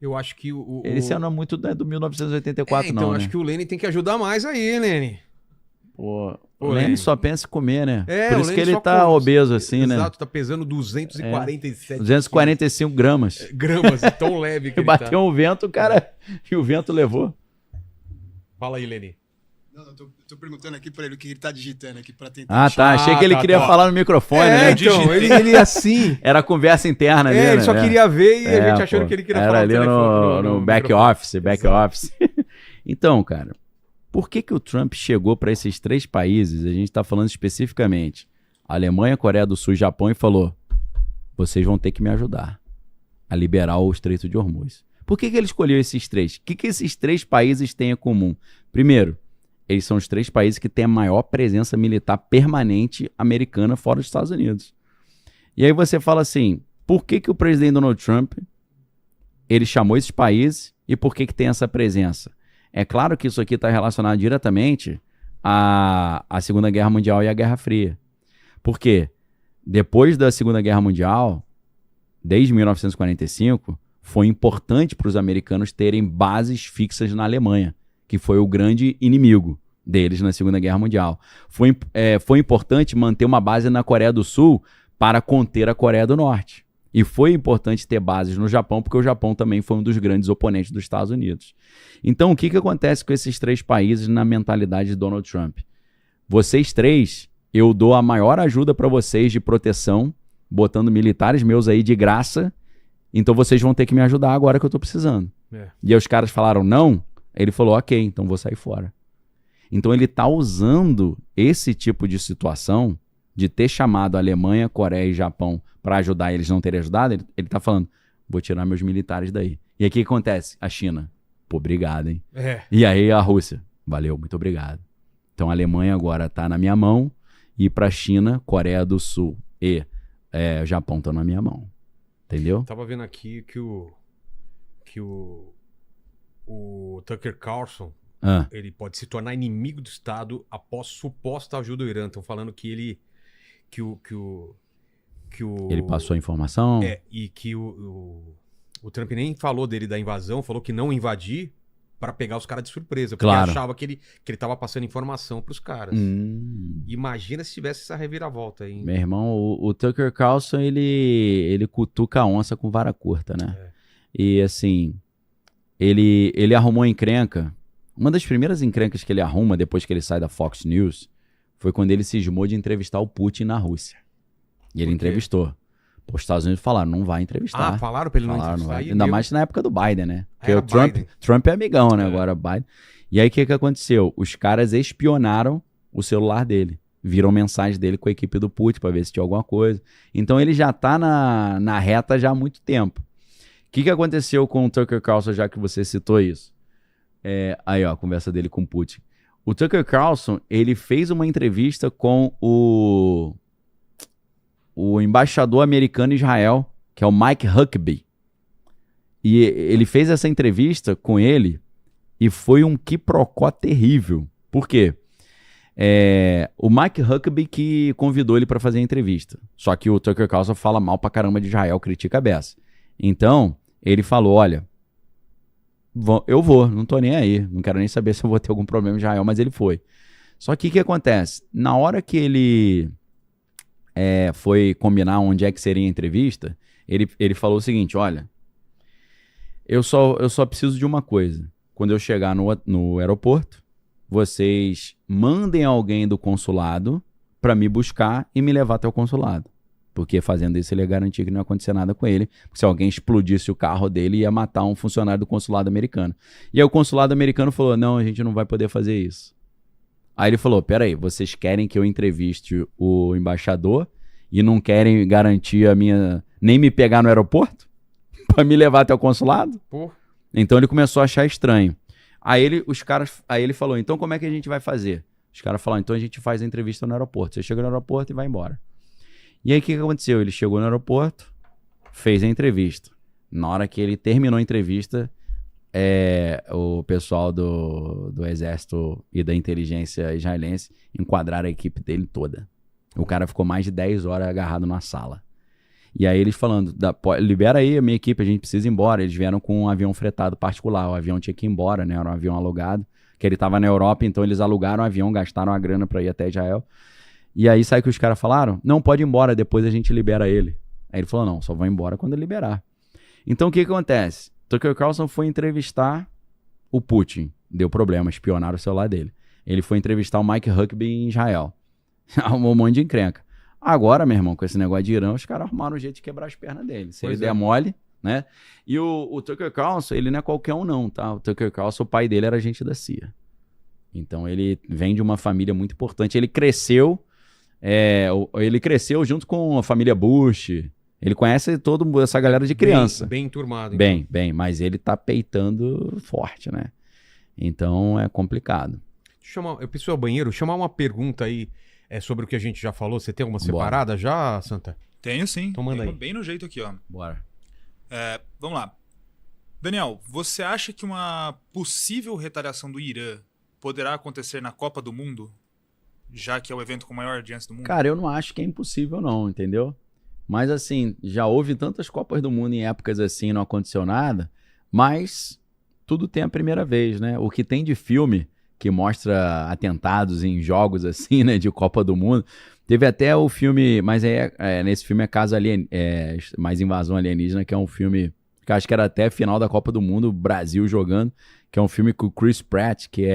Eu acho que Esse ano é muito do 1984, então não, acho né? que o Lenin tem que ajudar mais aí, Lenin. O Lenin só pensa em comer, né? Por o isso Lenin que ele só tá come. obeso assim, né? Exato, tá pesando 247 245 gramas. gramas, tão leve que ele Bateu tá. um vento, cara, e o vento levou. Fala aí, Lenin. Não, tô perguntando aqui pra ele o que ele tá digitando aqui pra tentar... Achei que ele queria falar no microfone, né? Então, ele assim... Era conversa interna dele, ele só queria ver e a gente achando pô. que ele queria Era falar ali no back microfone. office. Então, cara, por que o Trump chegou para esses 3 países, a gente está falando especificamente, Alemanha, Coreia do Sul e Japão, e falou, vocês vão ter que me ajudar a liberar o Estreito de Hormuz. Por que ele escolheu esses 3? O que esses 3 países têm em comum? Primeiro, eles são os 3 países que têm a maior presença militar permanente americana fora dos Estados Unidos. E aí você fala assim, por que o presidente Donald Trump, ele chamou esses países e por que tem essa presença? É claro que isso aqui está relacionado diretamente à Segunda Guerra Mundial e à Guerra Fria. Por quê? Depois da Segunda Guerra Mundial, desde 1945, foi importante para os americanos terem bases fixas na Alemanha, que foi o grande inimigo deles na Segunda Guerra Mundial. Foi importante manter uma base na Coreia do Sul para conter a Coreia do Norte. E foi importante ter bases no Japão, porque o Japão também foi um dos grandes oponentes dos Estados Unidos. Então, o que acontece com esses 3 países na mentalidade de Donald Trump? Vocês 3, eu dou a maior ajuda para vocês de proteção, botando militares meus aí de graça, então vocês vão ter que me ajudar agora que eu estou precisando. E aí os caras falaram não, ele falou, ok, então vou sair fora. Então ele está usando esse tipo de situação, de ter chamado a Alemanha, Coreia e Japão para ajudar eles não terem ajudado, ele está falando, vou tirar meus militares daí. E aí o que acontece? A China, pô, obrigado, hein? E aí a Rússia, valeu, muito obrigado. Então a Alemanha agora está na minha mão e para a China, Coreia do Sul e Japão estão na minha mão. Entendeu? Tava vendo aqui que o Tucker Carlson, ele pode se tornar inimigo do Estado após suposta ajuda do Irã. Estão falando que ele... Ele passou a informação? E que o Trump nem falou dele da invasão, falou que não invadir para pegar os caras de surpresa, porque achava que ele tava passando informação pros caras. Imagina se tivesse essa reviravolta aí. Meu irmão, o Tucker Carlson, ele cutuca a onça com vara curta, né? E assim, ele arrumou encrenca. Uma das primeiras encrencas que ele arruma depois que ele sai da Fox News foi quando ele cismou de entrevistar o Putin na Rússia. E ele entrevistou. Os Estados Unidos falaram, não vai entrevistar. Falaram pra ele não entrevistar. Ainda mais na época do Biden, né? Porque o Trump é amigão, né? Agora Biden. E aí o que aconteceu? Os caras espionaram o celular dele. Viram mensagem dele com a equipe do Putin pra ver se tinha alguma coisa. Então ele já tá na reta já há muito tempo. O que aconteceu com o Tucker Carlson, já que você citou isso? Aí, ó, a conversa dele com o Putin. O Tucker Carlson, ele fez uma entrevista com o embaixador americano em Israel, que é o Mike Huckabee. E ele fez essa entrevista com ele e foi um quiprocó terrível. Por quê? O Mike Huckabee que convidou ele para fazer a entrevista. Só que o Tucker Carlson fala mal pra caramba de Israel, critica a beça. Então, ele falou, olha, eu vou, não tô nem aí. Não quero nem saber se eu vou ter algum problema em Israel, mas ele foi. Só que o que acontece? Na hora que ele foi combinar onde é que seria a entrevista, ele falou o seguinte, olha, eu só preciso de uma coisa. Quando eu chegar no aeroporto, vocês mandem alguém do consulado para me buscar e me levar até o consulado. Porque fazendo isso ele ia garantir que não ia acontecer nada com ele. Porque se alguém explodisse o carro dele, ia matar um funcionário do consulado americano. E aí o consulado americano falou, não, a gente não vai poder fazer isso. Aí ele falou, peraí, vocês querem que eu entreviste o embaixador e não querem garantir nem me pegar no aeroporto? Pra me levar até o consulado? Pô. Então ele começou a achar estranho. Aí ele falou, então como é que a gente vai fazer? Os caras falaram, então a gente faz a entrevista no aeroporto. Você chega no aeroporto e vai embora. E aí o que aconteceu? Ele chegou no aeroporto, fez a entrevista. Na hora que ele terminou a entrevista, o pessoal do exército e da inteligência israelense enquadraram a equipe dele toda. O cara ficou mais de 10 horas agarrado na sala. E aí eles falando, libera aí a minha equipe, a gente precisa ir embora. Eles vieram com um avião fretado particular, o avião tinha que ir embora, né? Era um avião alugado, que ele tava na Europa, então eles alugaram o avião, gastaram a grana pra ir até Israel. E aí sabe o que os caras falaram? Não, pode ir embora, depois a gente libera ele. Aí ele falou, não, só vou embora quando ele liberar. Então o que acontece? Tucker Carlson foi entrevistar o Putin, deu problema, espionaram o celular dele. Ele foi entrevistar o Mike Huckabee em Israel. Arrumou um monte de encrenca. Agora, meu irmão, com esse negócio de Irã, os caras arrumaram um jeito de quebrar as pernas dele. Se ele der mole, né? E o Tucker Carlson, ele não é qualquer um não, tá? O Tucker Carlson, o pai dele era agente da CIA. Então ele vem de uma família muito importante. Ele cresceu junto com a família Bush. Ele conhece toda essa galera de criança. Bem enturmado. Então. Bem, mas ele tá peitando forte, né? Então é complicado. Eu preciso ir ao banheiro, chamar uma pergunta aí sobre o que a gente já falou. Você tem alguma separada já, Santa? Tenho sim. Então manda aí. Bem no jeito aqui, ó. Bora. Vamos lá. Daniel, você acha que uma possível retaliação do Irã poderá acontecer na Copa do Mundo? Já que é o evento com maior audiência do mundo? Cara, eu não acho que é impossível não, entendeu? Mas assim, já houve tantas Copas do Mundo em épocas assim, não aconteceu nada, mas tudo tem a primeira vez, né? O que tem de filme que mostra atentados em jogos assim, né, de Copa do Mundo, teve até o filme, mas nesse filme é caso mais Invasão Alienígena, que é um filme que acho que era até final da Copa do Mundo, Brasil jogando, que é um filme com o Chris Pratt, que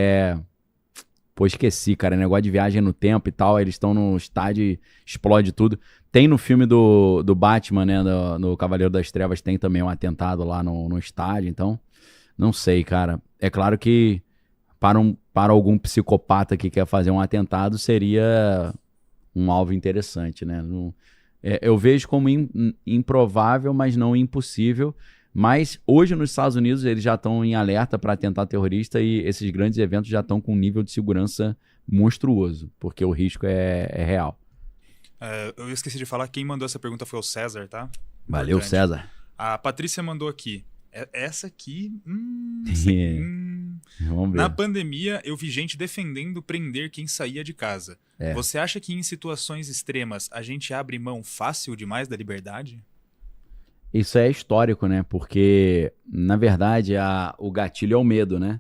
pô, esqueci, cara, negócio de viagem no tempo e tal, eles estão no estádio e explode tudo. Tem no filme do Batman, né, no Cavaleiro das Trevas, tem também um atentado lá no estádio, então, não sei, cara. É claro que para algum psicopata que quer fazer um atentado, seria um alvo interessante, né? Eu vejo como improvável, mas não impossível. Mas hoje nos Estados Unidos eles já estão em alerta para atentado terrorista e esses grandes eventos já estão com um nível de segurança monstruoso, porque o risco é real. Eu esqueci de falar, quem mandou essa pergunta foi o César, tá? Valeu, importante. César. A Patrícia mandou aqui. Essa aqui... Vamos ver. Na pandemia, eu vi gente defendendo prender quem saía de casa. Você acha que em situações extremas a gente abre mão fácil demais da liberdade? Isso é histórico, né? Porque, na verdade, o gatilho é o medo, né?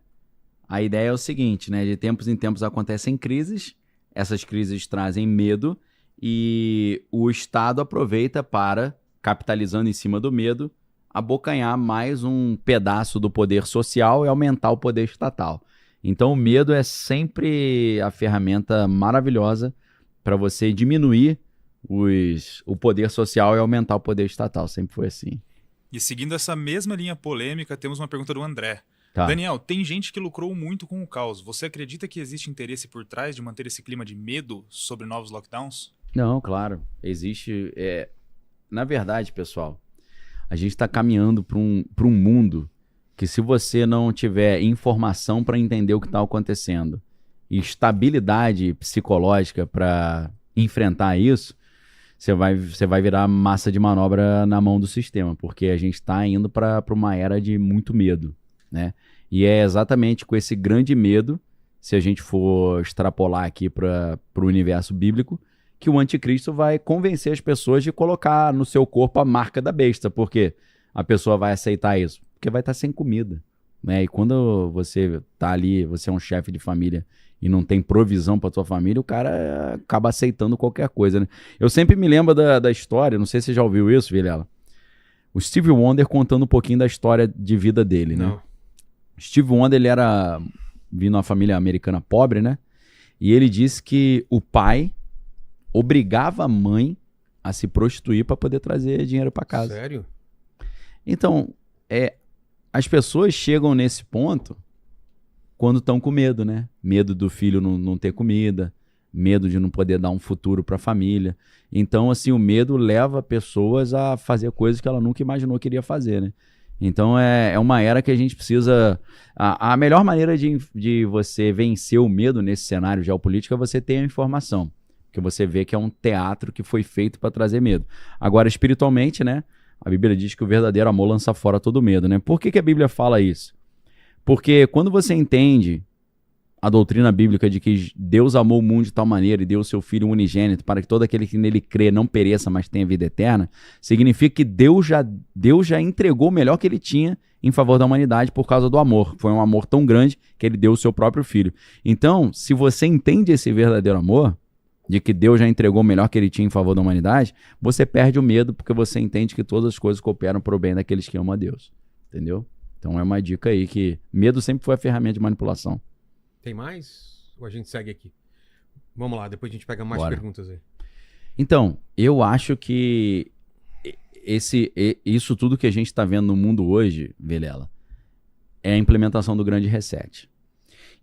A ideia é o seguinte, né? De tempos em tempos acontecem crises, essas crises trazem medo e o Estado aproveita para, capitalizando em cima do medo, abocanhar mais um pedaço do poder social e aumentar o poder estatal. Então o medo é sempre a ferramenta maravilhosa para você diminuir o poder social e aumentar o poder estatal. Sempre foi assim. E seguindo essa mesma linha polêmica, temos uma pergunta do André. Tá. Daniel, tem gente que lucrou muito com o caos. Você acredita que existe interesse por trás de manter esse clima de medo sobre novos lockdowns? Não, claro. Existe... Na verdade, pessoal, a gente está caminhando para um mundo que, se você não tiver informação para entender o que está acontecendo e estabilidade psicológica para enfrentar isso, você vai virar massa de manobra na mão do sistema, porque a gente está indo para uma era de muito medo, né? E é exatamente com esse grande medo, se a gente for extrapolar aqui para o universo bíblico, que o anticristo vai convencer as pessoas de colocar no seu corpo a marca da besta. Por quê? A pessoa vai aceitar isso? Porque vai estar sem comida, né? E quando você tá ali, você é um chefe de família e não tem provisão para tua família, o cara acaba aceitando qualquer coisa, né? Eu sempre me lembro da história, não sei se você já ouviu isso, Vilela. O Stevie Wonder contando um pouquinho da história de vida dele, né? Não. Stevie Wonder, ele vindo de uma família americana pobre, né? E ele disse que o pai obrigava a mãe a se prostituir para poder trazer dinheiro para casa. Sério? Então, as pessoas chegam nesse ponto quando estão com medo, né? Medo do filho não ter comida, medo de não poder dar um futuro para a família. Então, assim, o medo leva pessoas a fazer coisas que ela nunca imaginou que iria fazer, né? Então, é uma era que a gente precisa... A melhor maneira de você vencer o medo nesse cenário geopolítico é você ter a informação. Porque você vê que é um teatro que foi feito para trazer medo. Agora, espiritualmente, né? A Bíblia diz que o verdadeiro amor lança fora todo medo, né? Por que a Bíblia fala isso? Porque quando você entende a doutrina bíblica de que Deus amou o mundo de tal maneira e deu o seu Filho unigênito para que todo aquele que nele crê não pereça, mas tenha vida eterna, significa que Deus já entregou o melhor que ele tinha em favor da humanidade por causa do amor. Foi um amor tão grande que ele deu o seu próprio Filho. Então, se você entende esse verdadeiro amor, de que Deus já entregou o melhor que ele tinha em favor da humanidade, você perde o medo porque você entende que todas as coisas cooperam para o bem daqueles que amam a Deus. Entendeu? Então é uma dica aí que medo sempre foi a ferramenta de manipulação. Tem mais? Ou a gente segue aqui? Vamos lá, depois a gente pega mais Bora. perguntas aí. Então, eu acho que isso tudo que a gente está vendo no mundo hoje, Vilela, é a implementação do Grande Reset.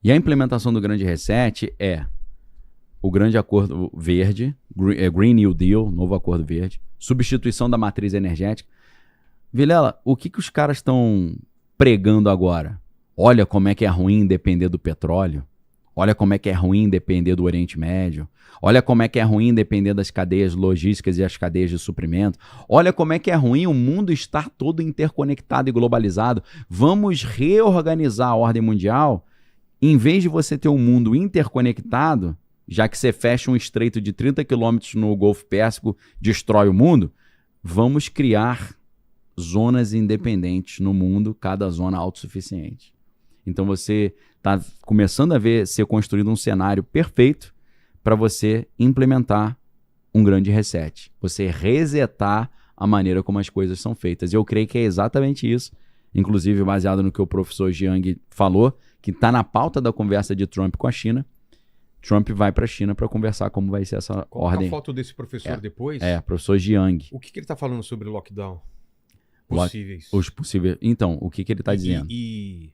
E a implementação do Grande Reset é o Grande Acordo Verde, Green New Deal, novo Acordo Verde, substituição da matriz energética. Vilela, o que os caras estão pregando agora? Olha como é que é ruim depender do petróleo. Olha como é que é ruim depender do Oriente Médio. Olha como é que é ruim depender das cadeias logísticas e as cadeias de suprimento. Olha como é que é ruim o mundo estar todo interconectado e globalizado. Vamos reorganizar a ordem mundial. Em vez de você ter um mundo interconectado, já que você fecha um estreito de 30 quilômetros no Golfo Pérsico, destrói o mundo, vamos criar zonas independentes no mundo, cada zona autossuficiente. Então você está começando a ver ser construído um cenário perfeito para você implementar um grande reset. Você resetar a maneira como as coisas são feitas. Eu creio que é exatamente isso, inclusive baseado no que o professor Jiang falou, que está na pauta da conversa de Trump com a China. Trump vai para a China para conversar como vai ser essa Coloca ordem. a foto desse professor depois. Professor Jiang. O que ele está falando sobre lockdown? Possíveis. Os possíveis. Então, o que ele está dizendo? E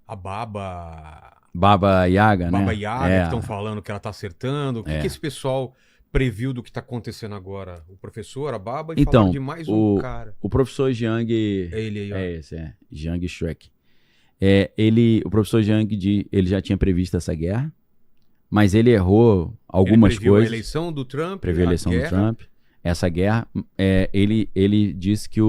a Baba Yaga, né? Baba Yaga, que estão falando que ela está acertando. O que esse pessoal previu do que está acontecendo agora? O professor, a Baba, e falaram de mais um cara. O professor Jiang... É ele aí, ó. É esse, Jiang Shrek. O professor Jiang, ele já tinha previsto essa guerra, mas ele errou algumas previu coisas. A eleição do Trump. Previu a eleição do Trump. Essa guerra, ele disse que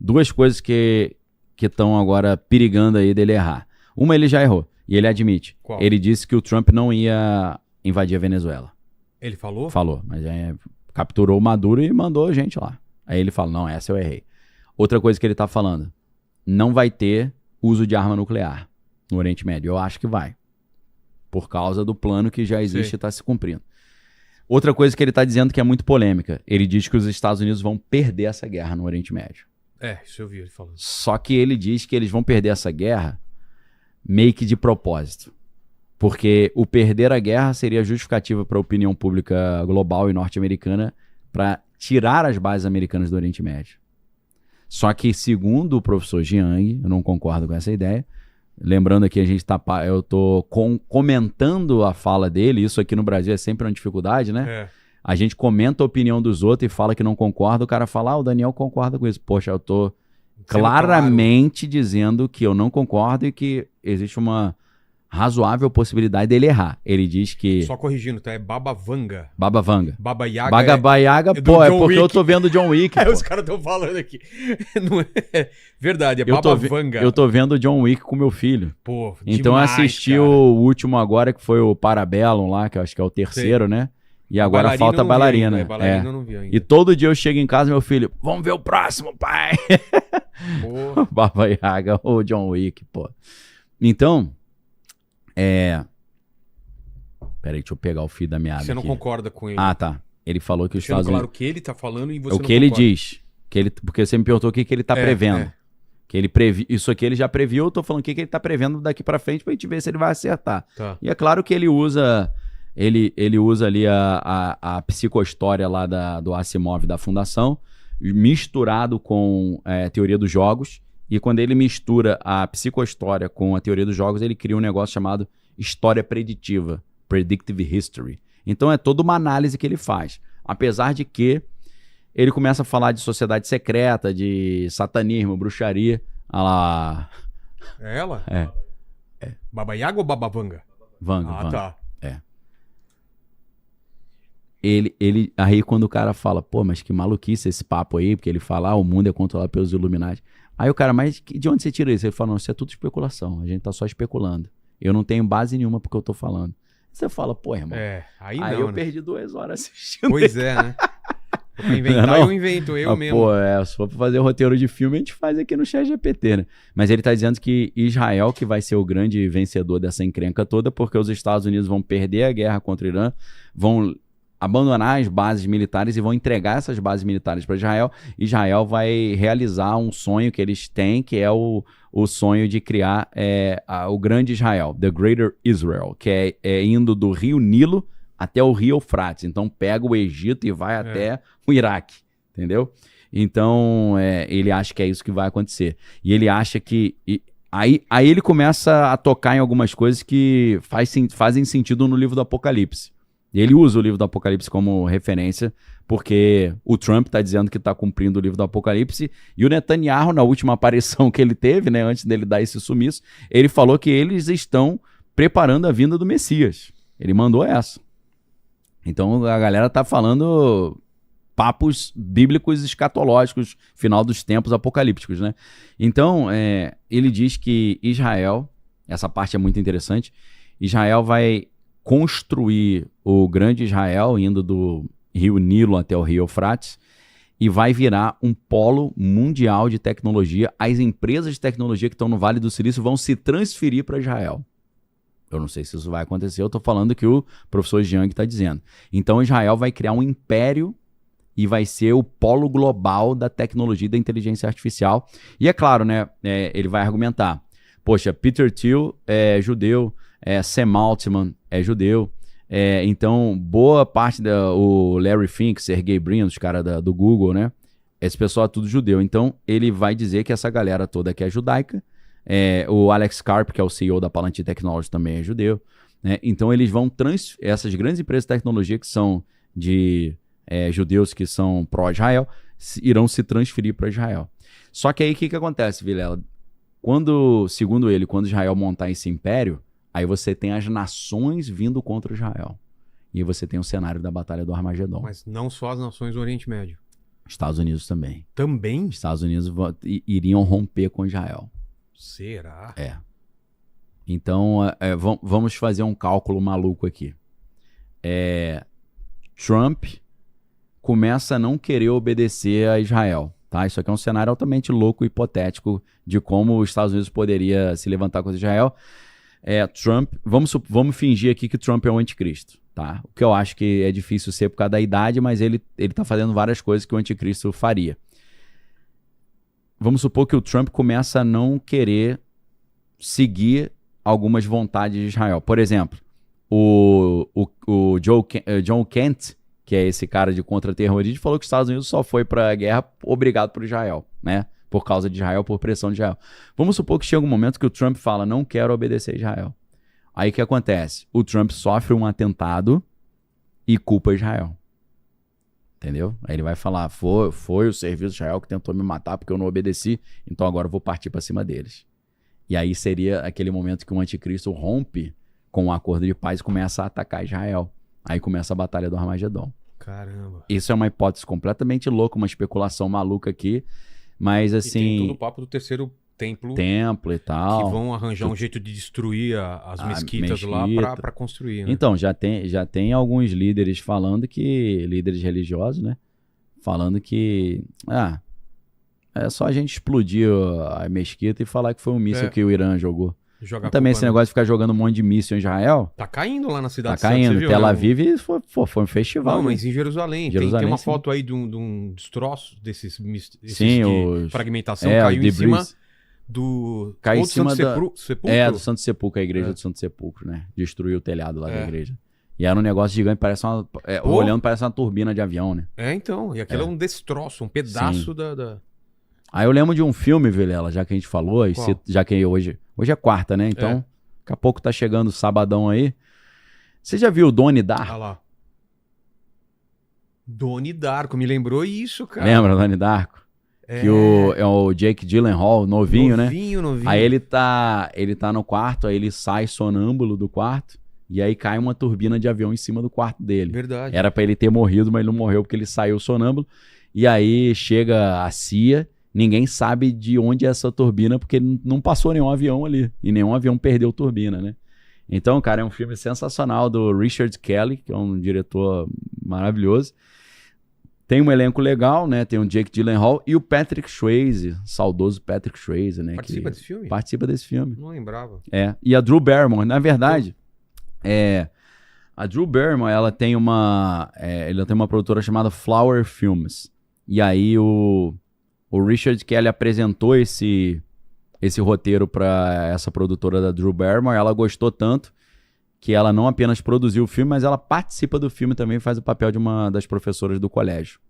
duas coisas que estão agora perigando aí dele errar. Uma ele já errou, e ele admite. Qual? Ele disse que o Trump não ia invadir a Venezuela. Ele falou? Falou, mas capturou o Maduro e mandou gente lá. Aí ele fala, não, essa eu errei. Outra coisa que ele tá falando, não vai ter uso de arma nuclear no Oriente Médio. Eu acho que vai, por causa do plano que já existe e está se cumprindo. Outra coisa que ele está dizendo que é muito polêmica, ele diz que os Estados Unidos vão perder essa guerra no Oriente Médio. Isso eu vi ele falando. Só que ele diz que eles vão perder essa guerra meio que de propósito. Porque o perder a guerra seria justificativa para a opinião pública global e norte-americana para tirar as bases americanas do Oriente Médio. Só que, segundo o professor Jiang, eu não concordo com essa ideia, lembrando aqui, eu estou comentando a fala dele, isso aqui no Brasil é sempre uma dificuldade, né? A gente comenta a opinião dos outros e fala que não concorda, o cara fala, o Daniel concorda com isso. Poxa, eu estou claramente dizendo que eu não concordo e que existe uma razoável possibilidade dele errar. Ele diz que... Só corrigindo, tá? É Baba Vanga. Baba Vanga. Baba Yaga. Baba Yaga, é porque eu tô vendo John Wick. Os caras estão falando aqui. Não é verdade, é Baba Vanga. Eu tô vendo John Wick com meu filho. Pô, então demais, assisti cara. o último agora, que foi o Parabellum lá, que eu acho que é o terceiro, né? E agora falta a bailarina. Bailarina eu não vi ainda. E todo dia eu chego em casa, meu filho, vamos ver o próximo, pai. Baba Yaga ou John Wick, pô. Então, peraí, deixa eu pegar o fio da meada. Você não concorda com ele? Ah, tá. Ele falou que os Estados Unidos... Claro o que ele tá falando e você não o que ele diz. Porque você me perguntou o que ele tá prevendo. Que ele isso aqui ele já previu, eu tô falando o que ele tá prevendo daqui pra frente pra gente ver se ele vai acertar. Tá. E é claro que ele usa... Ele usa ali a psicohistória lá do Asimov da Fundação, misturado com a teoria dos jogos. E quando ele mistura a psicohistória com a teoria dos jogos, ele cria um negócio chamado história preditiva, predictive history. Então é toda uma análise que ele faz. Apesar de que ele começa a falar de sociedade secreta, de satanismo, bruxaria. É ela? É. Baba Yaga ou Baba Vanga? Vanga. Tá. Aí quando o cara fala, pô, mas que maluquice esse papo aí, porque ele fala, o mundo é controlado pelos Illuminati. Aí o cara, mas de onde você tira isso? Ele fala, não, isso é tudo especulação, a gente tá só especulando. Eu não tenho base nenhuma porque eu tô falando. Você fala, pô, irmão. Aí eu né? perdi 2 horas assistindo. Pois é, né? Pra inventar, eu invento, eu mesmo. Pô, se for pra fazer roteiro de filme, a gente faz aqui no ChatGPT, né? Mas ele tá dizendo que Israel que vai ser o grande vencedor dessa encrenca toda, porque os Estados Unidos vão perder a guerra contra o Irã, vão abandonar as bases militares e vão entregar essas bases militares para Israel. Israel vai realizar um sonho que eles têm, que é o sonho de criar o grande Israel, The Greater Israel, que é indo do rio Nilo até o rio Eufrates. Então pega o Egito e vai até o Iraque, entendeu? Então ele acha que é isso que vai acontecer. E ele acha que... Aí ele começa a tocar em algumas coisas que fazem sentido no livro do Apocalipse. Ele usa o livro do Apocalipse como referência, porque o Trump está dizendo que está cumprindo o livro do Apocalipse, e o Netanyahu, na última aparição que ele teve, né, antes dele dar esse sumiço, ele falou que eles estão preparando a vinda do Messias. Ele mandou essa. Então a galera está falando papos bíblicos escatológicos, final dos tempos apocalípticos, né? Então, ele diz que Israel, essa parte é muito interessante, Israel vai construir o grande Israel, indo do rio Nilo até o rio Eufrates, e vai virar um polo mundial de tecnologia. As empresas de tecnologia que estão no Vale do Silício vão se transferir para Israel. Eu não sei se isso vai acontecer, eu estou falando que o professor Jiang está dizendo. Então Israel vai criar um império e vai ser o polo global da tecnologia e da inteligência artificial. E é claro, né, ele vai argumentar, poxa, Peter Thiel é judeu, Sam Altman é judeu, então boa parte o Larry Fink, Sergey Brin, os caras do Google, né, esse pessoal é tudo judeu. Então ele vai dizer que essa galera toda aqui é judaica, o Alex Karp, que é o CEO da Palantir Technologies, também é judeu, né? Então eles vão essas grandes empresas de tecnologia que são de judeus que são pró-Israel, irão se transferir para Israel. Só que aí o que acontece, Vilela? Segundo ele, quando Israel montar esse império, aí você tem as nações vindo contra Israel. E você tem o cenário da Batalha do Armagedon. Mas não só as nações do Oriente Médio. Estados Unidos também. Também? Estados Unidos iriam romper com Israel. Será? Então, vamos fazer um cálculo maluco aqui. Trump começa a não querer obedecer a Israel. Tá? Isso aqui é um cenário altamente louco e hipotético de como os Estados Unidos poderia se levantar contra Israel. Trump, vamos fingir aqui que Trump é o anticristo. Tá? O que eu acho que é difícil ser por causa da idade, mas ele está fazendo várias coisas que o anticristo faria. Vamos supor que o Trump começa a não querer seguir algumas vontades de Israel. Por exemplo, o John Kent, que é esse cara de contra-terrorismo, falou que os Estados Unidos só foi para a guerra obrigado por Israel, né? Por causa de Israel, por pressão de Israel. Vamos supor que chega um momento que o Trump fala, não quero obedecer a Israel. Aí o que acontece? O Trump sofre um atentado e culpa Israel. Entendeu? Aí ele vai falar, foi o serviço de Israel que tentou me matar porque eu não obedeci, então agora eu vou partir para cima deles. E aí seria aquele momento que o anticristo rompe com um acordo de paz e começa a atacar Israel. Aí começa a Batalha do Armagedon. Caramba. Isso é uma hipótese completamente louca, uma especulação maluca aqui, mas assim... E tem todo o papo do terceiro templo e tal. Que vão arranjar um jeito de destruir as mesquitas lá para construir, né? Então, já tem alguns líderes falando que... Líderes religiosos, né? Falando que... é só a gente explodir a mesquita e falar que foi um míssil que o Irã jogou. Também esse negócio de ficar jogando um monte de míssil em Israel. Tá caindo lá na cidade. Tá caindo. Tel Aviv foi um festival. Não, mas em Jerusalém. Tem uma foto aí de um destroço desses sim, fragmentação. Caiu em cima do... Caiu em cima do Sepulcro? Do Santo Sepulcro, a igreja do Santo Sepulcro, né? Destruiu o telhado lá da igreja. E era um negócio gigante, parece olhando parece uma turbina de avião, né? Então. E aquilo é um destroço, um pedaço da... Aí eu lembro de um filme, Vilela, já que a gente falou, já que hoje é quarta, né? Então, daqui a pouco tá chegando o sabadão aí. Você já viu o Donnie Darko? Olha lá. Donnie Darko, me lembrou isso, cara. Lembra, Donnie Darko? Que é o Jake Gyllenhaal, novinho, né? Novinho. Aí ele tá no quarto, aí ele sai sonâmbulo do quarto, E aí cai uma turbina de avião em cima do quarto dele. Verdade. Era pra ele ter morrido, mas ele não morreu porque ele saiu sonâmbulo. E aí chega a CIA, ninguém sabe de onde é essa turbina, porque não passou nenhum avião ali. E nenhum avião perdeu turbina, né? Então, cara, é um filme sensacional do Richard Kelly, que é um diretor maravilhoso. Tem um elenco legal, né? Tem o Jake Gyllenhaal e o Patrick Swayze, saudoso Patrick Swayze, né? Participa desse filme? Participa desse filme. Não lembrava. É. E a Drew Barrymore, na verdade, a Drew Barrymore, ela tem uma produtora chamada Flower Films. E aí o Richard Kelly apresentou esse roteiro para essa produtora da Drew Barrymore. Ela gostou tanto que ela não apenas produziu o filme, mas ela participa do filme também, faz o papel de uma das professoras do colégio,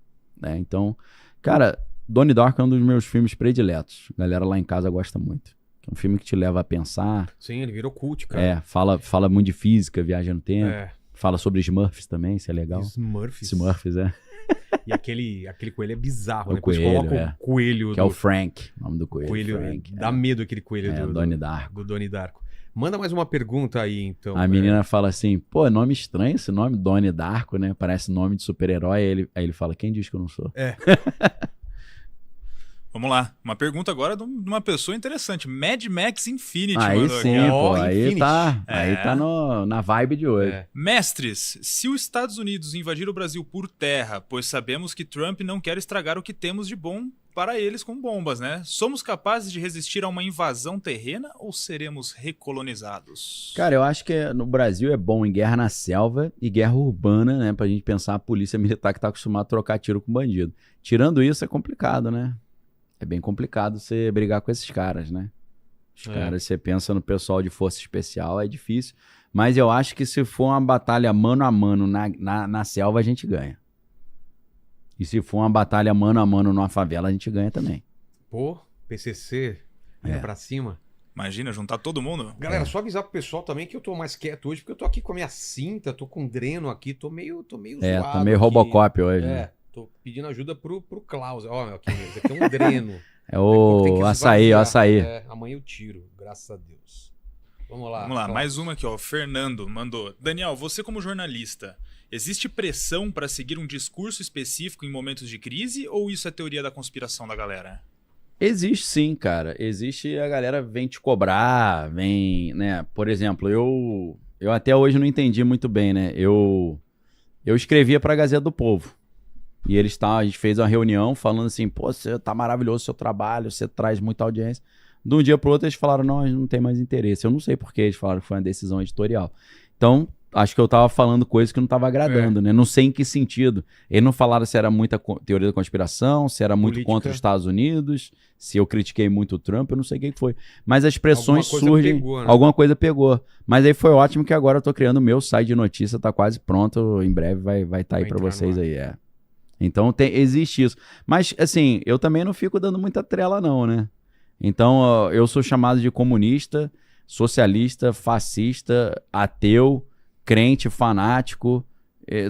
né? Então, cara, Donnie Darko é um dos meus filmes prediletos. A galera lá em casa gosta muito. É um filme que te leva a pensar. Sim, ele virou cult, cara. Fala muito de física, viagem no tempo. É. Fala sobre Smurfs também, isso é legal. Smurfs, é. E aquele coelho é bizarro, O né? coelho, Quando você coloca o coelho... Que é o Frank, o nome do coelho. Coelho, Frank, dá medo aquele coelho do Donnie Darko. do Donnie Darko. Manda mais uma pergunta aí, então. A menina fala assim, pô, nome estranho esse nome, Donnie Darko, né? Parece nome de super-herói. Aí ele fala, quem diz que eu não sou? Vamos lá. Uma pergunta agora de uma pessoa interessante. Mad Max Infinity. Aí mandou sim, aqui. pô. Infinity. Aí tá na vibe de hoje. É. Mestres, se os Estados Unidos invadir o Brasil por terra, pois sabemos que Trump não quer estragar o que temos de bom para eles com bombas, né? Somos capazes de resistir a uma invasão terrena ou seremos recolonizados? Cara, eu acho que no Brasil é bom em guerra na selva e guerra urbana, né? Pra gente pensar a polícia militar que tá acostumada a trocar tiro com bandido. Tirando isso, é complicado, né? É bem complicado você brigar com esses caras, né? Os caras, você pensa no pessoal de força especial, é difícil. Mas eu acho que se for uma batalha mano a mano na selva, a gente ganha. E se for uma batalha mano a mano numa favela, a gente ganha também. Pô, PCC, indo pra cima. Imagina, juntar todo mundo. Galera, só avisar pro pessoal também que eu tô mais quieto hoje, porque eu tô aqui com a minha cinta, tô com dreno aqui, tô meio zoado tá meio aqui. Robocop hoje, né? Tô pedindo ajuda pro Klaus. Ó, aqui, esse aqui é um dreno. É o açaí, Amanhã eu tiro, graças a Deus. Vamos lá. Klaus. Mais uma aqui, ó. O Fernando mandou. Daniel, você como jornalista, existe pressão para seguir um discurso específico em momentos de crise ou isso é teoria da conspiração da galera? Existe sim, cara. Existe, a galera vem te cobrar, vem, né? Por exemplo, eu até hoje não entendi muito bem, né? Eu escrevia pra Gazeta do Povo. E a gente fez uma reunião falando assim, pô, você tá maravilhoso o seu trabalho, você traz muita audiência. De um dia pro outro eles falaram, não, a gente não tem mais interesse. Eu não sei por que eles falaram que foi uma decisão editorial. Então, acho que eu tava falando coisas que não tava agradando, né? Não sei em que sentido. Eles não falaram se era muita teoria da conspiração, se era muito Política. contra os Estados Unidos, se eu critiquei muito o Trump, eu não sei o que foi. Mas as pressões surgem... Pegou, né? Alguma coisa pegou. Mas aí foi ótimo que agora eu tô criando o meu site de notícia, tá quase pronto, em breve vai tá aí pra entrar vocês no ar. aí, Então existe isso. Mas, assim, eu também não fico dando muita trela não, né? Então, eu sou chamado de comunista, socialista, fascista, ateu, crente, fanático,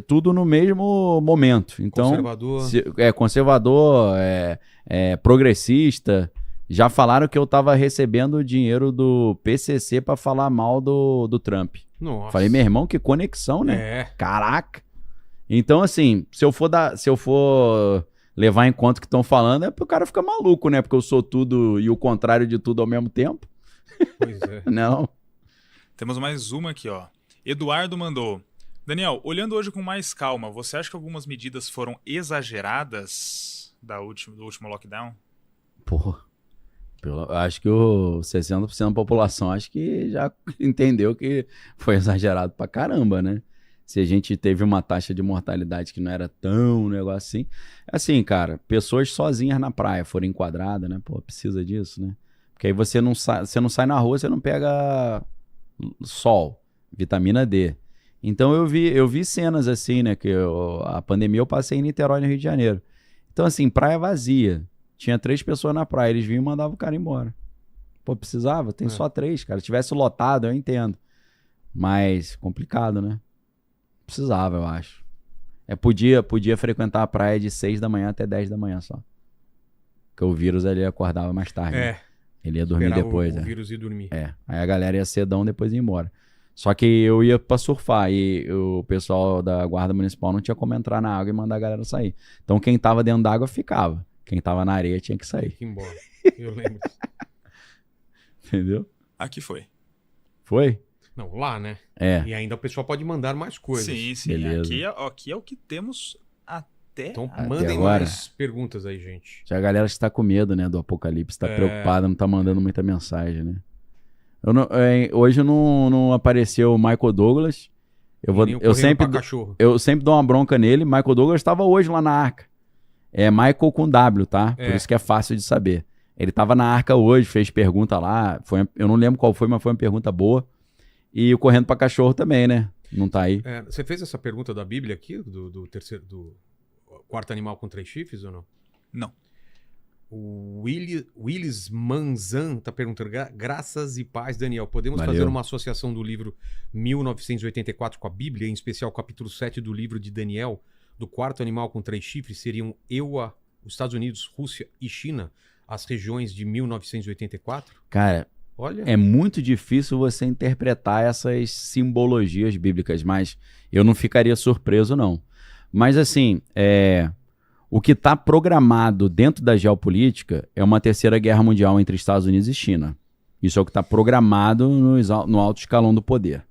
tudo no mesmo momento. Então, Conservador. Conservador, progressista. Já falaram que eu tava recebendo dinheiro do PCC pra falar mal do Trump. Nossa. Falei, meu irmão, que conexão, né? É. Caraca! Então, assim, se eu for levar em conta o que estão falando, é pro cara ficar maluco, né? Porque eu sou tudo e o contrário de tudo ao mesmo tempo. Pois é. Não. Temos mais uma aqui, ó. Eduardo mandou. Daniel, olhando hoje com mais calma, você acha que algumas medidas foram exageradas do último lockdown? Porra. Acho que o 60% da população acho que já entendeu que foi exagerado pra caramba, né? Se a gente teve uma taxa de mortalidade que não era tão negócio assim. Assim, cara, pessoas sozinhas na praia foram enquadradas, né? Pô, precisa disso, né? Porque aí você não sai na rua, você não pega sol, vitamina D. Então eu vi cenas assim, né? Que a pandemia eu passei em Niterói, no Rio de Janeiro. Então assim, praia vazia. Tinha 3 pessoas na praia, eles vinham e mandavam o cara embora. Pô, precisava? Tem só 3, cara. Se tivesse lotado, eu entendo. Mas complicado, né? Precisava, eu acho. Podia frequentar a praia de 6 da manhã até 10 da manhã só. Porque o vírus ali acordava mais tarde. Né? Ele ia dormir Esperava depois. o vírus ir dormir. Aí a galera ia cedão, depois ia embora. Só que eu ia pra surfar e o pessoal da guarda municipal não tinha como entrar na água e mandar a galera sair. Então quem tava dentro da água ficava. Quem tava na areia tinha que sair. Que embora. Eu lembro. Entendeu? Aqui foi. Foi? Não, lá, né? É. E ainda o pessoal pode mandar mais coisas. Sim, sim. Beleza. Aqui é o que temos até... Então Até mandem agora. mais perguntas aí, gente. Já a galera está com medo, né, do apocalipse, tá preocupada, não tá mandando muita mensagem, né? Hoje não apareceu o Michael Douglas. Eu sempre dou uma bronca nele. Michael Douglas estava hoje lá na Arca. É Michael com W, tá? Por isso que é fácil de saber. Ele tava na Arca hoje, fez pergunta lá. Eu não lembro qual foi, mas foi uma pergunta boa. E o Correndo pra Cachorro também, né? Não tá aí. Você fez essa pergunta da Bíblia aqui, do quarto animal com 3 chifres ou não? Não. O Willis Manzan tá perguntando, graças e paz, Daniel, podemos Valeu. fazer uma associação do livro 1984 com a Bíblia, em especial o capítulo 7 do livro de Daniel, do quarto animal com 3 chifres, seriam os Estados Unidos, Rússia e China, as regiões de 1984? Cara, Olha, é muito difícil você interpretar essas simbologias bíblicas, mas eu não ficaria surpreso, não. Mas assim, o que está programado dentro da geopolítica é uma terceira guerra mundial entre Estados Unidos e China. Isso é o que está programado no alto escalão do poder.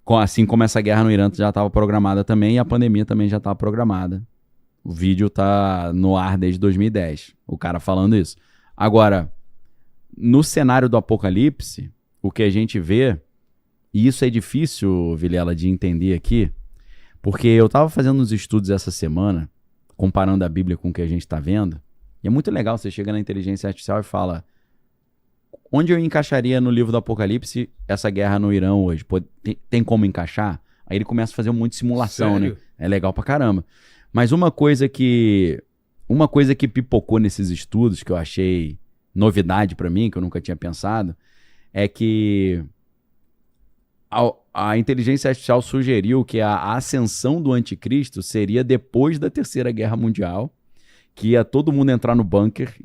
Assim como essa guerra no Irã já estava programada também, e a pandemia também já estava programada. O vídeo está no ar desde 2010, o cara falando isso. Agora, no cenário do apocalipse, o que a gente vê, e isso é difícil, Vilela, de entender aqui, porque eu estava fazendo uns estudos essa semana, comparando a Bíblia com o que a gente está vendo, e é muito legal, você chega na inteligência artificial e fala, onde eu encaixaria no livro do Apocalipse essa guerra no Irã hoje? Tem como encaixar? Aí ele começa a fazer um monte de simulação, sério? né? É legal pra caramba. Mas uma coisa que pipocou nesses estudos, que eu achei novidade pra mim, que eu nunca tinha pensado, é que a inteligência artificial sugeriu que a ascensão do anticristo seria depois da Terceira Guerra Mundial, que ia todo mundo entrar no bunker,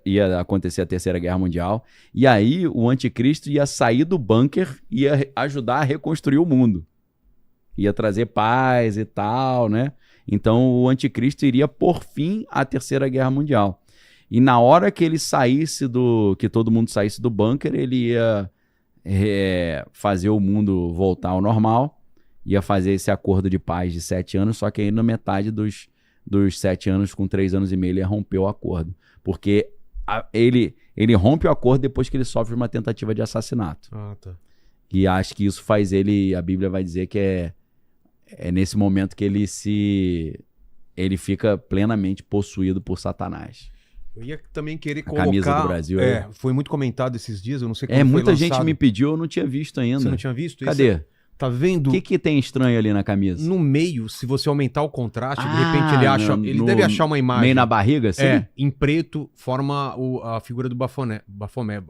ia acontecer a Terceira Guerra Mundial, e aí o anticristo ia sair do bunker e ia ajudar a reconstruir o mundo. Ia trazer paz e tal, né? Então o anticristo iria por fim à Terceira Guerra Mundial. E na hora que ele que todo mundo saísse do bunker, ele ia fazer o mundo voltar ao normal, ia fazer esse acordo de paz de 7 anos, só que aí na metade dos 7 anos, com 3 anos e meio, ele rompeu o acordo. Porque ele rompe o acordo depois que ele sofre uma tentativa de assassinato. Ah, tá. E acho que isso faz ele, a Bíblia vai dizer que é nesse momento que ele fica plenamente possuído por Satanás. Eu ia também querer A camisa do Brasil. Foi muito comentado esses dias, eu não sei como foi Muita lançado. gente me pediu, eu não tinha visto ainda. Você não tinha visto? Cadê? Isso tá vendo? O que tem estranho ali na camisa? No meio, se você aumentar o contraste, de repente ele acha. Ele deve achar uma imagem. Meio na barriga, assim? Em preto, forma a figura do Bafomé.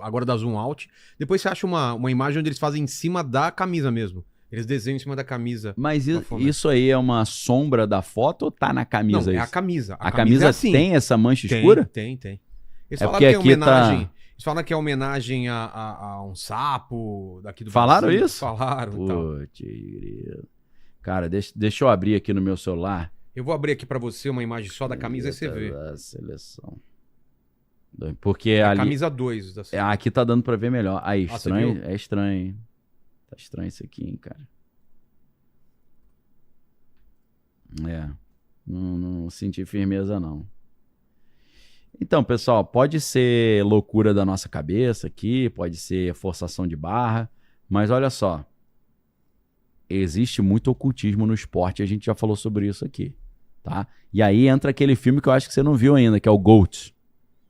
Agora dá zoom out. Depois você acha uma imagem onde eles fazem em cima da camisa mesmo. Eles desenham em cima da camisa. Mas Bafomé. isso aí é uma sombra da foto ou tá na camisa? Não, é isso? a camisa. A camisa é assim. tem essa mancha escura? Tem. Eles É falaram porque que é aqui homenagem. tá- Eles falaram que é homenagem a um sapo daqui do Falaram Brasil. isso? Falaram. Então. Putz, cara, deixa eu abrir aqui no meu celular. Eu vou abrir aqui pra você uma imagem só da camisa e você vê. Da seleção. Porque É a ali... camisa 2 da seleção. Aqui tá dando pra ver melhor. Aí, Ah, você estranho. viu? É estranho, hein? Tá estranho isso aqui, hein, cara. Não senti firmeza, não. Então, pessoal, pode ser loucura da nossa cabeça aqui, pode ser forçação de barra, mas olha só. Existe muito ocultismo no esporte, a gente já falou sobre isso aqui, tá? E aí entra aquele filme que eu acho que você não viu ainda, que é o GOAT,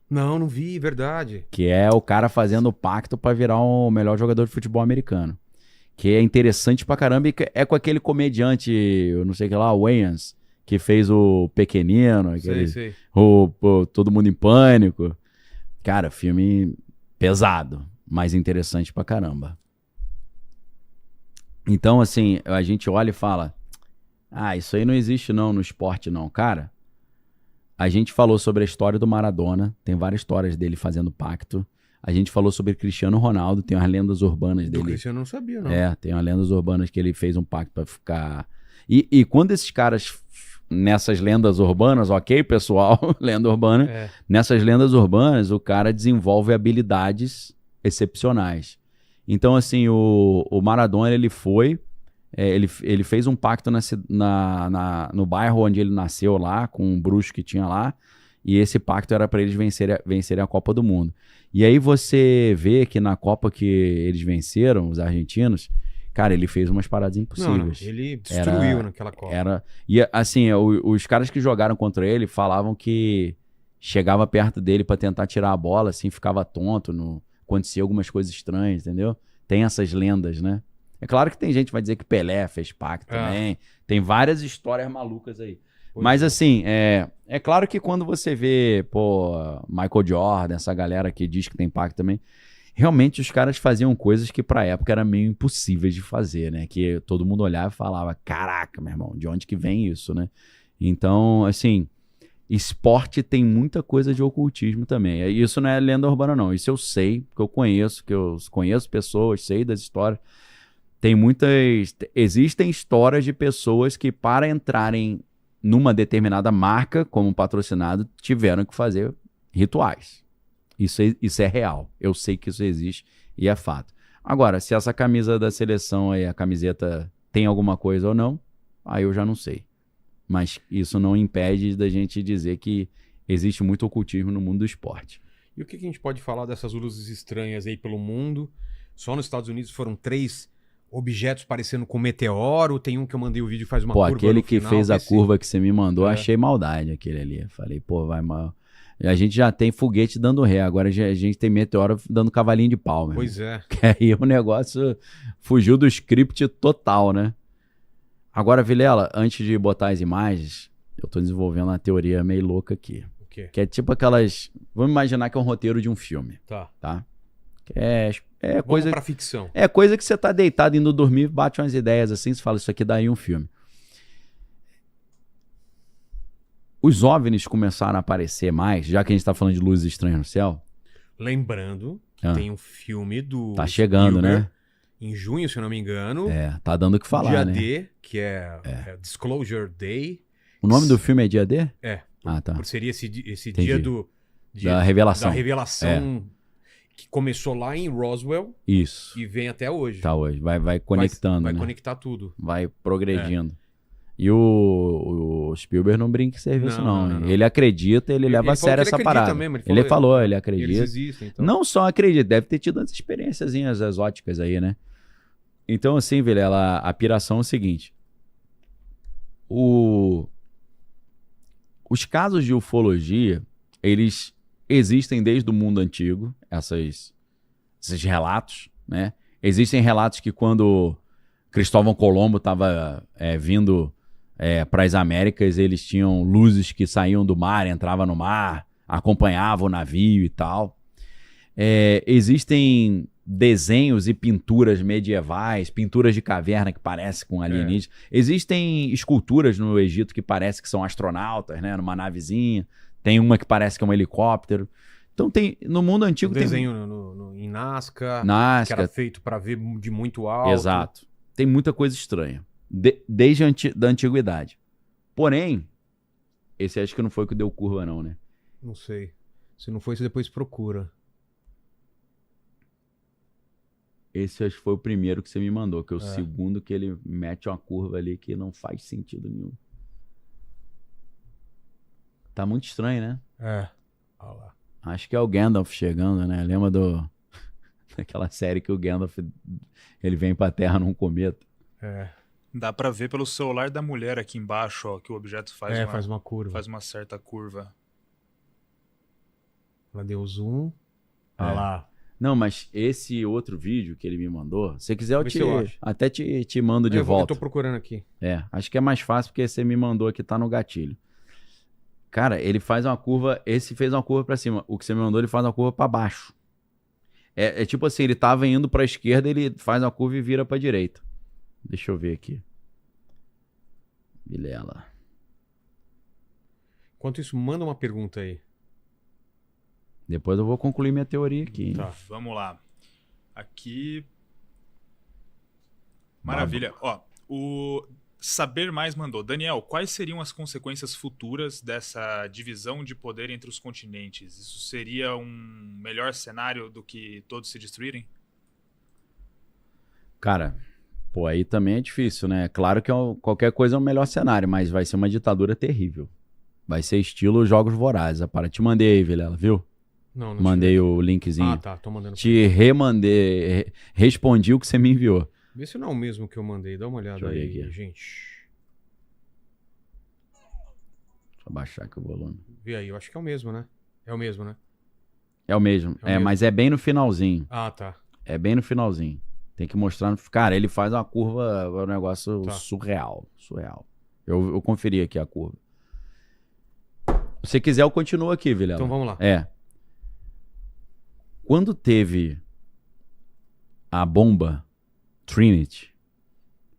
Não vi, verdade. que é o cara fazendo o pacto pra virar o melhor jogador de futebol americano. Que é interessante pra caramba e é com aquele comediante, eu não sei o que lá, o Wayans, que fez o Pequenino, aquele, Sei. o Todo Mundo em Pânico. Cara, filme pesado, mas interessante pra caramba. Então, assim, a gente olha e fala, isso aí não existe não no esporte não. Cara, a gente falou sobre a história do Maradona, tem várias histórias dele fazendo pacto. A gente falou sobre Cristiano Ronaldo, tem umas lendas urbanas Do dele. Cristiano eu não sabia, não. Tem umas lendas urbanas que ele fez um pacto pra ficar... E quando esses caras, nessas lendas urbanas, ok, pessoal, lenda urbana, nessas lendas urbanas, o cara desenvolve habilidades excepcionais. Então, assim, o Maradona, ele foi... ele fez um pacto no bairro onde ele nasceu lá, com um bruxo que tinha lá, e esse pacto era para eles vencerem a Copa do Mundo. E aí você vê que na Copa que eles venceram, os argentinos, cara, ele fez umas paradas impossíveis. Não, ele destruiu naquela Copa. E assim, os caras que jogaram contra ele falavam que chegava perto dele para tentar tirar a bola, assim, ficava tonto, acontecia algumas coisas estranhas, entendeu? Tem essas lendas, né? É claro que tem gente que vai dizer que Pelé fez pacto também. Tem várias histórias malucas aí. Mas assim, é claro que quando você vê, Michael Jordan, essa galera que diz que tem pacto também, realmente os caras faziam coisas que pra época era meio impossíveis de fazer, né? Que todo mundo olhava e falava, caraca, meu irmão, de onde que vem isso, né? Então, assim, esporte tem muita coisa de ocultismo também. Isso não é lenda urbana, não. Isso eu sei, que eu conheço pessoas, sei das histórias. Existem histórias de pessoas que, para entrarem numa determinada marca como patrocinado, tiveram que fazer rituais. Isso é real. Eu sei que isso existe e é fato. Agora, se essa camisa da seleção aí, a camiseta, tem alguma coisa ou não, aí eu já não sei. Mas isso não impede da gente dizer que existe muito ocultismo no mundo do esporte. E o que a gente pode falar dessas luzes estranhas aí pelo mundo? Só nos Estados Unidos foram 3 objetos parecendo com meteoro. Tem um que eu mandei o vídeo faz uma curva aquele no que final, fez a curva que você me mandou, achei maldade aquele ali. Falei, vai mal. A gente já tem foguete dando ré, agora a gente tem meteoro dando cavalinho de pau, mesmo. Pois é. Que aí o negócio fugiu do script total, né? Agora, Vilela, antes de botar as imagens, eu tô desenvolvendo uma teoria meio louca aqui. O quê? Que é tipo aquelas... Vamos imaginar que é um roteiro de um filme. Tá. É Vamos pra ficção. É coisa que você tá deitado indo dormir, bate umas ideias assim, você fala, isso aqui daí um filme. Os OVNIs começaram a aparecer mais, já que a gente tá falando de luzes estranhas no céu. Lembrando que tem um filme do Tá chegando, Spielberg, né? em junho, se eu não me engano. Tá dando o que falar, dia né? D, que é Disclosure Day. O nome do filme é Dia D? Tá. Seria esse dia da revelação. Da revelação que começou lá em Roswell. Isso. E vem até hoje. Tá hoje. Vai conectando, Vai né? conectar tudo. Vai progredindo. E o Spielberg não brinca em serviço, não. Ele acredita, ele leva a sério essa parada. Mesmo, ele falou, ele acredita. Eles existem, então. Não só acredita, deve ter tido umas experiênciazinhas exóticas aí, né? Então, assim, Vilela, a piração é o seguinte. Os casos de ufologia, eles existem desde o mundo antigo, esses relatos, né? Existem relatos que quando Cristóvão Colombo estava vindo para as Américas, eles tinham luzes que saíam do mar, entravam no mar, acompanhavam o navio e tal. Existem desenhos e pinturas medievais, pinturas de caverna que parecem com alienígenas. Existem esculturas no Egito que parecem que são astronautas, né? Numa navezinha. Tem uma que parece que é um helicóptero. Então no mundo antigo tem... desenho em Nazca, que era feito para ver de muito alto. Exato. Tem muita coisa estranha. Desde da antiguidade. Porém, esse acho que não foi o que deu curva não, né? Não sei. Se não foi, você depois procura. Esse acho que foi o primeiro que você me mandou, que é o segundo que ele mete uma curva ali que não faz sentido nenhum. Tá muito estranho, né? Olha lá. Acho que é o Gandalf chegando, né? Lembra daquela série que o Gandalf ele vem pra Terra num cometa? Dá pra ver pelo celular da mulher aqui embaixo, ó, que o objeto faz uma curva. Faz uma certa curva. Ela deu zoom. Olha lá. Não, mas esse outro vídeo que ele me mandou, se quiser eu até te mando de volta. Eu tô procurando aqui. Acho que é mais fácil porque você me mandou aqui, tá no gatilho. Cara, ele faz uma curva, esse fez uma curva pra cima. O que você me mandou, ele faz uma curva pra baixo. É tipo assim, ele tava indo pra esquerda, ele faz uma curva e vira pra direita. Deixa eu ver aqui. Vilela. Enquanto isso, manda uma pergunta aí. Depois eu vou concluir minha teoria aqui. Tá. Vamos lá. Aqui. Maravilha. Ó, o Saber Mais mandou. Daniel, quais seriam as consequências futuras dessa divisão de poder entre os continentes? Isso seria um melhor cenário do que todos se destruírem? Cara, pô, aí também é difícil, né? Claro que qualquer coisa é um melhor cenário, mas vai ser uma ditadura terrível. Vai ser estilo Jogos Vorazes. Te mandei aí, Vilela, viu? Não Mandei o linkzinho. Ah, tá. Tô mandando. Te remandei. Respondi o que você me enviou. Vê se não é o mesmo que eu mandei. Dá uma olhada Deixa eu aí, ver aqui. gente. Deixa eu baixar aqui o volume. Vê aí, eu acho que é o mesmo, né? É o mesmo, né? É o mesmo. É o mesmo. Mas é bem no finalzinho. Ah, tá. É bem no finalzinho. Tem que mostrar. Cara, ele faz uma curva, é um negócio Tá. surreal. Surreal. Eu conferi aqui a curva. Se você quiser, eu continuo aqui, Vilela. Então vamos lá. Quando teve a bomba Trinity,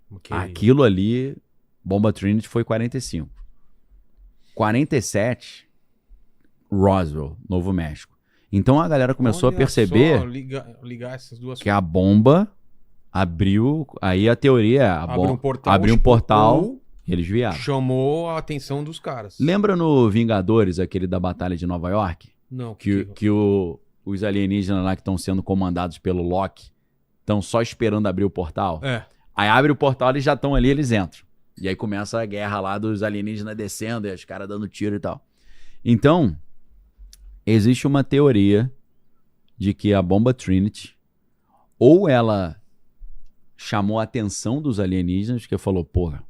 Ok. aquilo ali, bomba Trinity foi 45. 47, Roswell, Novo México. Então a galera começou a Olha perceber só, ligar essas duas que a bomba abriu, aí a teoria é abriu um portal, abriu um portal, ou eles vieram. chamou a atenção dos caras. Lembra no Vingadores, aquele da Batalha de Nova York? Não, Que os alienígenas lá que estão sendo comandados pelo Loki estão só esperando abrir o portal? É. Aí abre o portal, eles já estão ali, eles entram. E aí começa a guerra lá dos alienígenas descendo e os caras dando tiro e tal. Então, existe uma teoria de que a bomba Trinity, ou ela chamou a atenção dos alienígenas, que falou, porra,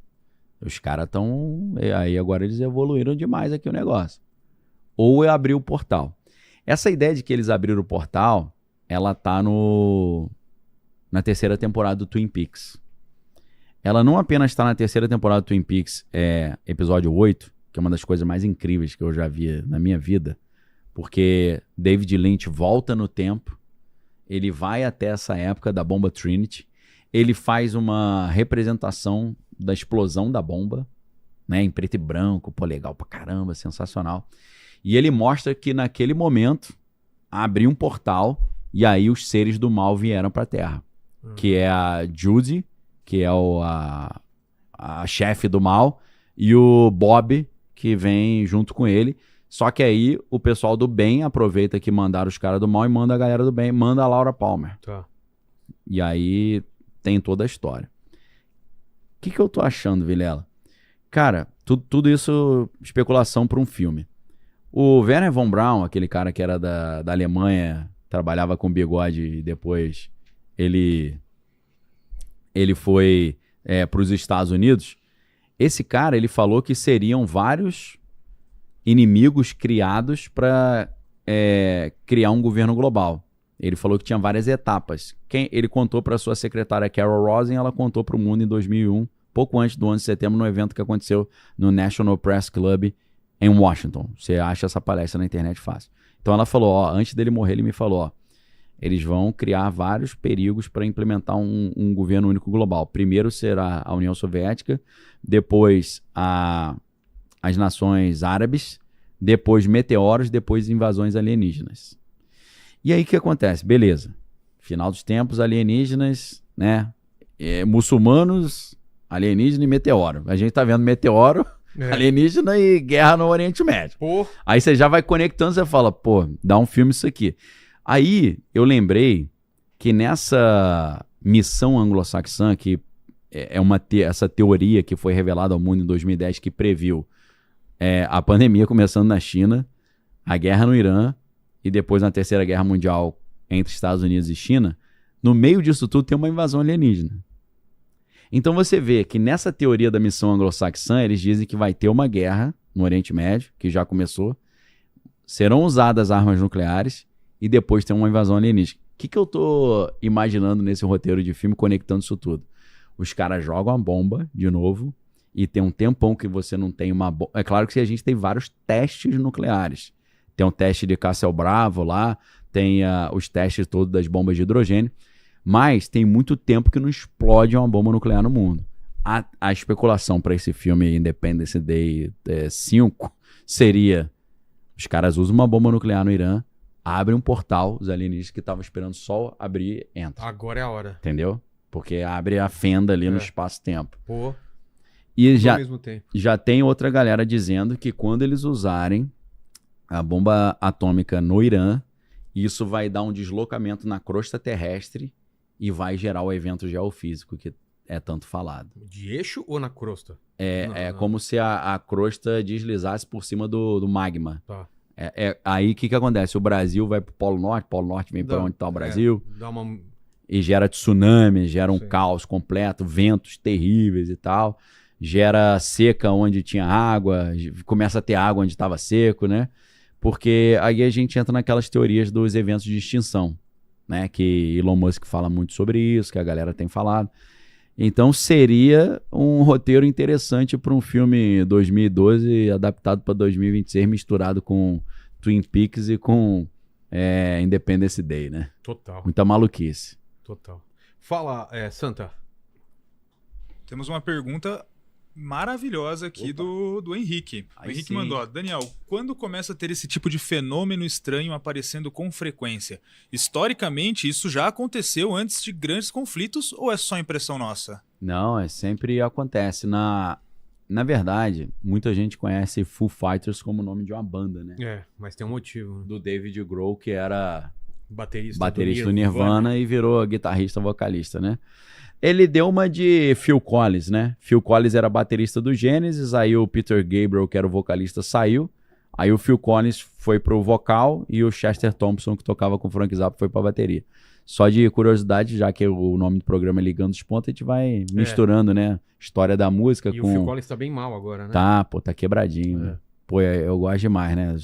os caras estão... Aí agora eles evoluíram demais aqui o negócio. Ou abriu o portal. Essa ideia de que eles abriram o portal, ela tá na terceira temporada do Twin Peaks. Ela não apenas está na terceira temporada do Twin Peaks, episódio 8, que é uma das coisas mais incríveis que eu já vi na minha vida, porque David Lynch volta no tempo, ele vai até essa época da bomba Trinity, ele faz uma representação da explosão da bomba, né, em preto e branco, pô, legal pra caramba, sensacional. E ele mostra que naquele momento abriu um portal e aí os seres do mal vieram pra Terra, que é a Judy, que é a chefe do mal, e o Bob, que vem junto com ele. Só que aí o pessoal do bem aproveita que mandaram os caras do mal e manda a galera do bem, manda a Laura Palmer. Tá. E aí tem toda a história. O que eu tô achando, Vilela? Cara, tudo isso especulação para um filme. O Werner von Braun, aquele cara que era da Alemanha, trabalhava com bigode e depois ele foi para os Estados Unidos. Esse cara, ele falou que seriam vários inimigos criados para criar um governo global. Ele falou que tinha várias etapas. Ele contou para sua secretária Carol Rosin, ela contou para o mundo em 2001, pouco antes do 11 de setembro, no evento que aconteceu no National Press Club em Washington. Você acha essa palestra na internet fácil. Então ela falou, antes dele morrer, ele me falou, eles vão criar vários perigos para implementar um governo único global. Primeiro será a União Soviética, depois as nações árabes, depois meteoros, depois invasões alienígenas. E aí o que acontece? Beleza. Final dos tempos, alienígenas, né? Muçulmanos, alienígena e meteoro. A gente tá vendo meteoro, alienígena e guerra no Oriente Médio. Pô. Aí você já vai conectando, você fala, pô, dá um filme isso aqui. Aí eu lembrei que nessa missão anglo-saxã, que essa teoria que foi revelada ao mundo em 2010, que previu a pandemia começando na China, a guerra no Irã e depois na Terceira Guerra Mundial entre Estados Unidos e China, no meio disso tudo tem uma invasão alienígena. Então você vê que nessa teoria da missão anglo-saxã, eles dizem que vai ter uma guerra no Oriente Médio, que já começou, serão usadas armas nucleares e depois tem uma invasão alienígena. O que eu tô imaginando nesse roteiro de filme conectando isso tudo? Os caras jogam a bomba de novo e tem um tempão que você não tem uma bomba. É claro que a gente tem vários testes nucleares. Tem um teste de Castelo Bravo lá, tem os testes todos das bombas de hidrogênio, mas tem muito tempo que não explode uma bomba nuclear no mundo. A especulação para esse filme Independence Day 5 seria: os caras usam uma bomba nuclear no Irã, abre um portal, os alienígenas que estavam esperando só abrir, entram. Agora é a hora. Entendeu? Porque abre a fenda ali no espaço-tempo. Pô, E ao mesmo tempo. já tem outra galera dizendo que quando eles usarem a bomba atômica no Irã, isso vai dar um deslocamento na crosta terrestre e vai gerar o evento geofísico que é tanto falado. De eixo ou na crosta? É Não. como se a crosta deslizasse por cima do magma. Tá. Aí o que acontece? O Brasil vai pro Polo Norte vem para onde está o Brasil, Dá uma... e gera tsunami, gera um Sim. caos completo, ventos terríveis e tal, gera seca onde tinha água, começa a ter água onde estava seco, né? Porque aí a gente entra naquelas teorias dos eventos de extinção, né? Que Elon Musk fala muito sobre isso, que a galera tem falado. Então seria um roteiro interessante para um filme 2012 adaptado para 2026, misturado com Twin Peaks e com Independence Day, né? Total, Muita maluquice. total. Fala, Santa. Temos uma pergunta maravilhosa aqui do Henrique. O Aí Henrique sim. mandou, ó, Daniel, quando começa a ter esse tipo de fenômeno estranho aparecendo com frequência? Historicamente, isso já aconteceu antes de grandes conflitos ou é só impressão nossa? Não, sempre acontece. Na verdade, muita gente conhece Foo Fighters como o nome de uma banda, né? Mas tem um motivo. Né? Do David Grohl, que era Baterista do Nirvana e virou guitarrista, vocalista, né? Ele deu uma de Phil Collins, né? Phil Collins era baterista do Genesis, aí o Peter Gabriel, que era o vocalista, saiu. Aí o Phil Collins foi pro vocal e o Chester Thompson, que tocava com o Frank Zappa, foi pra bateria. Só de curiosidade, já que o nome do programa é Ligando os Pontos, a gente vai misturando, né? História da música E com... o Phil Collins tá bem mal agora, né? Tá quebradinho, né? Pô, eu gosto demais, né?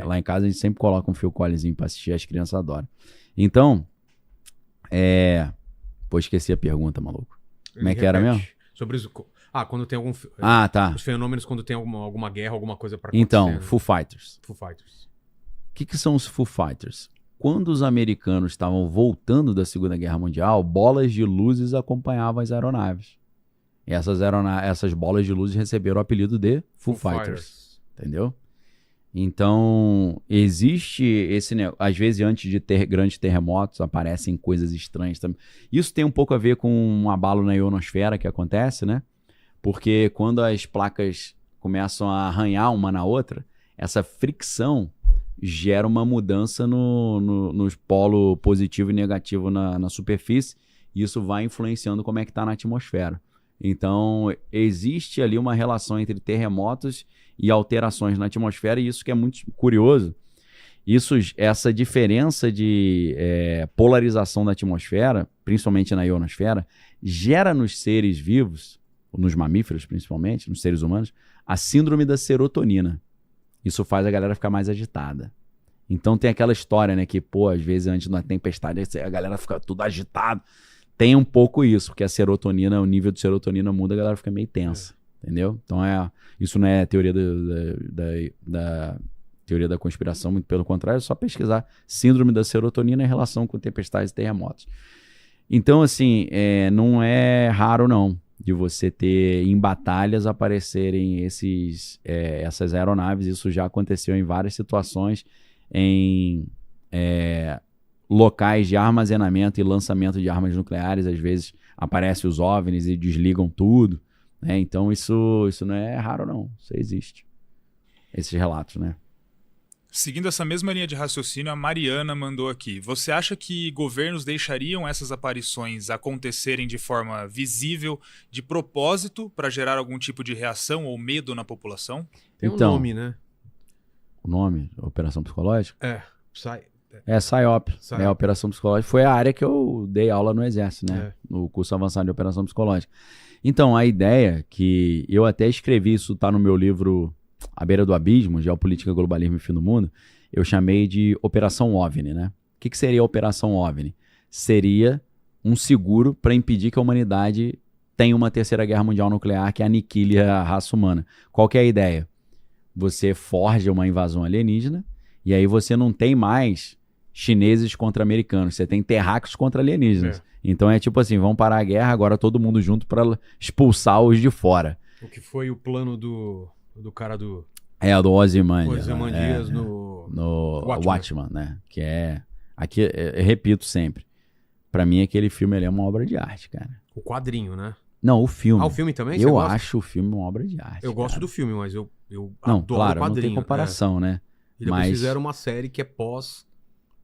Lá em casa a gente sempre coloca um Phil Collinsinho pra assistir, as crianças adoram. Então, Pô, esqueci a pergunta, maluco. Como é que era mesmo? Sobre os... quando tem algum... Tá. Os fenômenos quando tem alguma guerra, alguma coisa pra acontecer. Então, né? Foo Fighters. Foo Fighters. O que são os Foo Fighters? Quando os americanos estavam voltando da Segunda Guerra Mundial, bolas de luzes acompanhavam as aeronaves. E essas bolas de luzes receberam o apelido de Foo Fighters. Entendeu? Então, existe esse negócio. Às vezes, antes de ter grandes terremotos, aparecem coisas estranhas também. Isso tem um pouco a ver com um abalo na ionosfera que acontece, né? Porque quando as placas começam a arranhar uma na outra, essa fricção gera uma mudança nos polo positivo e negativo na superfície, e isso vai influenciando como é que está na atmosfera. Então, existe ali uma relação entre terremotos e alterações na atmosfera, e isso que é muito curioso. Essa diferença de polarização da atmosfera, principalmente na ionosfera, gera nos seres vivos, nos mamíferos principalmente, nos seres humanos, a síndrome da serotonina. Isso faz a galera ficar mais agitada. Então tem aquela história, né, que, pô, às vezes antes da tempestade a galera fica tudo agitado. Tem um pouco isso, porque a serotonina, o nível de serotonina muda, a galera fica meio tensa, entendeu? Então isso não é teoria da teoria da conspiração, muito pelo contrário, é só pesquisar síndrome da serotonina em relação com tempestades e terremotos. Então, assim, não é raro, não, de você ter em batalhas aparecerem essas aeronaves. Isso já aconteceu em várias situações, em locais de armazenamento e lançamento de armas nucleares. Às vezes aparecem os OVNIs e desligam tudo, né? Então isso não é raro, não. Isso existe. Esses relatos, né? Seguindo essa mesma linha de raciocínio, a Mariana mandou aqui. Você acha que governos deixariam essas aparições acontecerem de forma visível, de propósito, para gerar algum tipo de reação ou medo na população? Tem Então, um nome, né? O nome? Operação Psicológica? PSYOP. PSYOP. A Operação Psicológica foi a área que eu dei aula no Exército, né? No curso avançado de Operação Psicológica. Então, a ideia que eu até escrevi, isso tá no meu livro À Beira do Abismo, Geopolítica, Globalismo e Fim do Mundo, eu chamei de Operação OVNI, né? O que seria a Operação OVNI? Seria um seguro para impedir que a humanidade tenha uma terceira guerra mundial nuclear que aniquile a raça humana. Qual que é a ideia? Você forja uma invasão alienígena e aí você não tem mais chineses contra americanos, você tem terráqueos contra alienígenas. Então é tipo assim, vamos parar a guerra, agora todo mundo junto para expulsar os de fora. O que foi o plano do cara do do Ozymandias. Ozymandias no no Watchmen. Watchmen, né? Que é... Aqui, eu repito sempre. Pra mim, aquele filme ali é uma obra de arte, cara. O quadrinho, né? Não, o filme. Ah, o filme também? Você Eu gosta? acho o filme uma obra de arte. Eu gosto cara. do filme, mas eu Não, adoro claro, o quadrinho. não tem comparação, né? E depois Mas- fizeram uma série que é pós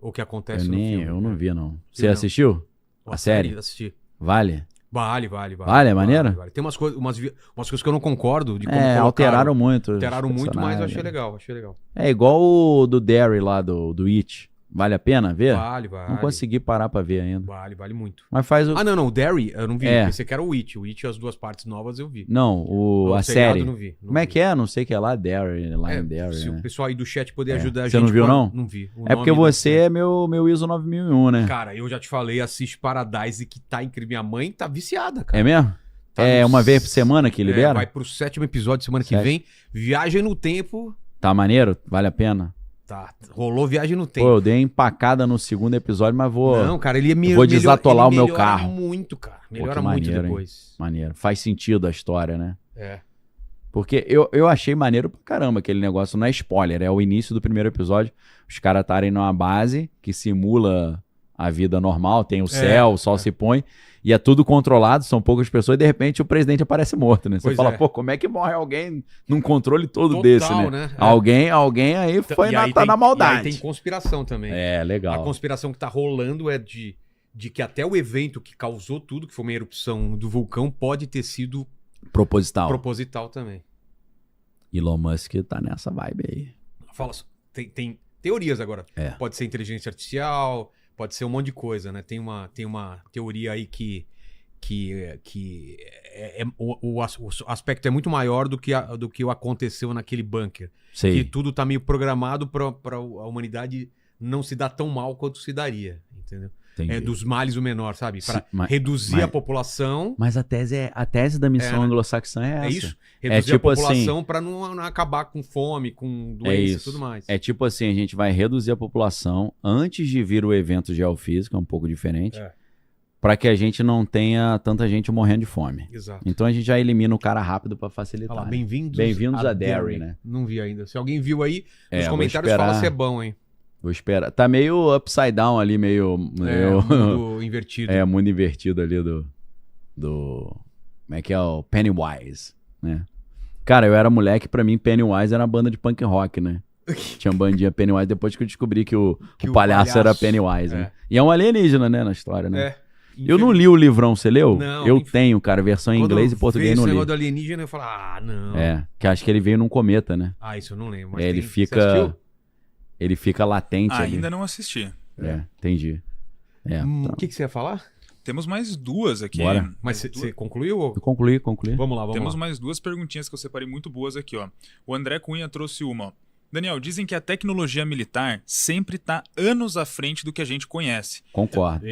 o que acontece Eu, no nem, filme. eu não vi, não. Você Viu, não? assistiu? A série? Assisti. Vale? Vale. Vale, é maneiro? Vale. Tem umas coisas que eu não concordo de como É, alteraram muito. os Alteraram muito, mas eu achei personagens. legal. É igual o do Derry lá, do It. Vale a pena ver? Vale. Não consegui parar pra ver ainda. Vale muito. Mas faz o... Ah, não, o Derry eu não vi. É. Pensei que era o It. O It, as duas partes novas eu vi. Não, O a seriado série. eu não vi. Como é que é? Não sei o que é lá, Derry, lá É, em Derry, se né? o pessoal aí do chat poder É. ajudar a Você gente. não viu, não? Não vi. O É porque nome da você série. é meu ISO 9001, né? Cara, eu já te falei, assiste Paradise, que tá incrível. Minha mãe tá viciada, cara. É mesmo? Tá É no- uma vez por semana que libera? Vai pro 7º episódio semana que 7. vem. Viagem no tempo. Tá maneiro? Vale a pena? Tá, rolou Viagem no Pô, Tempo. eu dei empacada no segundo episódio, mas vou... Não, cara, ele é eu vou desatolar o meu melhora carro. muito, cara. Melhora que muito maneiro, hein? depois. Maneiro. Faz sentido a história, né? É. Porque eu achei maneiro pra caramba aquele negócio. Não é spoiler, é o início do primeiro episódio. Os caras estarem numa base que simula a vida normal. Tem o céu, o sol se põe. E é tudo controlado, são poucas pessoas. E de repente o presidente aparece morto, né? Você Pois fala, é. pô, como é que morre alguém num controle todo Total, desse, né? né? É. Alguém aí foi E aí tá tem- na E aí maldade. tem conspiração também. É, A legal. conspiração que tá rolando é de que até o evento que causou tudo, que foi uma erupção do vulcão, pode ter sido Proposital. proposital também. Elon Musk tá nessa vibe aí. Fala, tem teorias agora. É. Pode ser inteligência artificial, pode ser um monte de coisa, né? Tem uma teoria aí que o aspecto é muito maior do que o aconteceu naquele bunker. Sei. Que tudo tá meio programado para a humanidade não se dar tão mal quanto se daria, entendeu? Entendi. É dos males o menor, sabe? Sim, Para mas- reduzir mas- a população. Mas a tese da missão É, né? anglo-saxã é essa. É isso? Reduzir tipo a população assim- para não acabar com fome, com É doença e isso. tudo mais. É tipo assim, a gente vai reduzir a população antes de vir o evento geofísico, é um pouco diferente, É. para que a gente não tenha tanta gente morrendo de fome. Exato. Então a gente já elimina o cara rápido para Olha facilitar. lá, né? bem-vindos Bem-vindos a Derry, né? Não vi ainda. Se alguém viu aí, É, nos vou comentários esperar. fala se é bom, hein? Vou esperar. Tá meio upside down ali, meio Mundo invertido. é, mundo invertido ali do como é que é o Pennywise, né? Cara, eu era moleque, pra mim Pennywise era uma banda de punk rock, né? Tinha bandinha Pennywise depois que eu descobri que o Que o palhaço era palhaço, Pennywise, é. né? E é um alienígena, né, na história, né? É. Eu não li o livrão, você leu? Não, eu inf- tenho, cara, versão em Quando inglês e eu português vi não esse li. negócio do alienígena, eu falo, não. É, que acho que ele veio num cometa, né? Ah, isso eu não lembro. Mas É, ele tem- Você fica assistiu? ele fica latente ali. Ainda não assisti. É, entendi. É, então, O que você ia falar? Temos mais duas aqui. Bora. Mas você concluiu? Ou... eu concluí. Vamos lá, vamos Temos lá. mais duas perguntinhas que eu separei muito boas aqui, ó. O André Cunha trouxe uma, ó. Daniel, dizem que a tecnologia militar sempre está anos à frente do que a gente conhece. Concordo.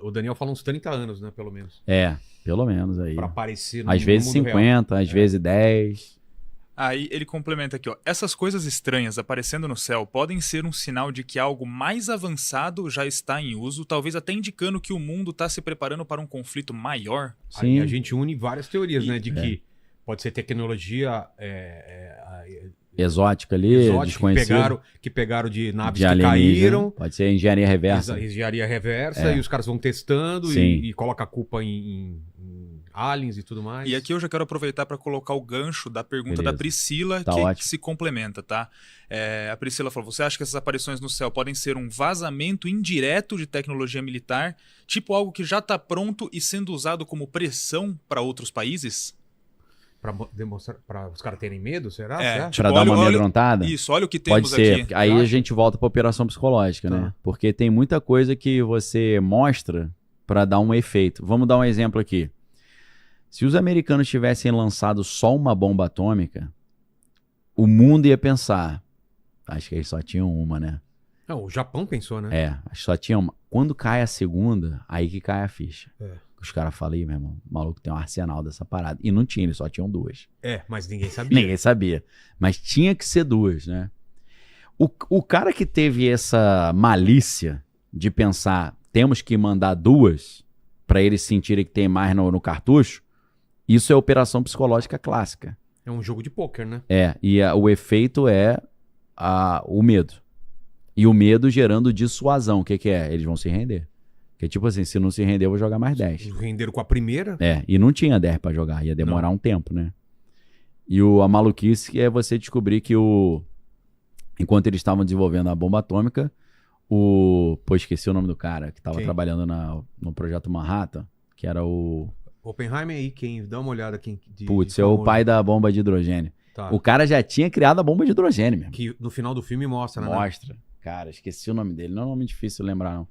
O Daniel fala uns 30 anos, né, pelo menos. É, pelo menos aí. Pra aparecer no Às vezes mundo real. 50, às vezes 10. Aí ele complementa aqui, ó. Essas coisas estranhas aparecendo no céu podem ser um sinal de que algo mais avançado já está em uso, talvez até indicando que o mundo está se preparando para um conflito maior. Aí Sim. a gente une várias teorias, né? De É. que pode ser tecnologia Exótica ali, exótica desconhecida. que pegaram de naves De que alienígena. caíram. Pode ser engenharia reversa. Engenharia reversa, É. e os caras vão testando Sim. e coloca a culpa em aliens e tudo mais. E aqui eu já quero aproveitar para colocar o gancho da pergunta Beleza. da Priscila, Tá que ótimo. se complementa, tá? A Priscila falou, você acha que essas aparições no céu podem ser um vazamento indireto de tecnologia militar, tipo algo que já está pronto e sendo usado como pressão para outros países? Pra demonstrar, para os caras terem medo, será? É, Você acha? tipo, Pra dar uma olha- amedrontada? Isso, olha o que Pode temos ser. aqui. Aí Eu a acho. gente volta pra operação psicológica, Tá. né? Porque tem muita coisa que você mostra pra dar um efeito. Vamos dar um exemplo aqui. Se os americanos tivessem lançado só uma bomba atômica, o mundo ia pensar. Acho que eles só tinham uma, né? Não, o Japão pensou, né? É, acho que só tinha uma. Quando cai a segunda, aí que cai a ficha. É. Os caras falam, "Ih, meu irmão, o maluco tem um arsenal dessa parada." E não tinha, eles só tinham duas. Mas ninguém sabia. Ninguém sabia. Mas tinha que ser duas, né? O cara que teve essa malícia de pensar, temos que mandar duas pra eles sentirem que tem mais no cartucho, isso é operação psicológica clássica. É um jogo de pôquer, né? É, e o efeito é o medo. E o medo gerando dissuasão. O que que é? Eles vão se render. Que tipo assim, se não se render, eu vou jogar mais 10. Renderam com a primeira. E não tinha 10 pra jogar, ia demorar um tempo, né? E a maluquice é você descobrir que enquanto eles estavam desenvolvendo a bomba atômica, pô, esqueci o nome do cara que tava Quem? trabalhando no projeto Manhattan, que era o... Oppenheimer aí, quem dá uma olhada quem Putz, é o pai da bomba de hidrogênio. Tá. O cara já tinha criado a bomba de hidrogênio mesmo. Que no final do filme mostra, né? Mostra. Cara, esqueci o nome dele. Não é um nome difícil lembrar, não.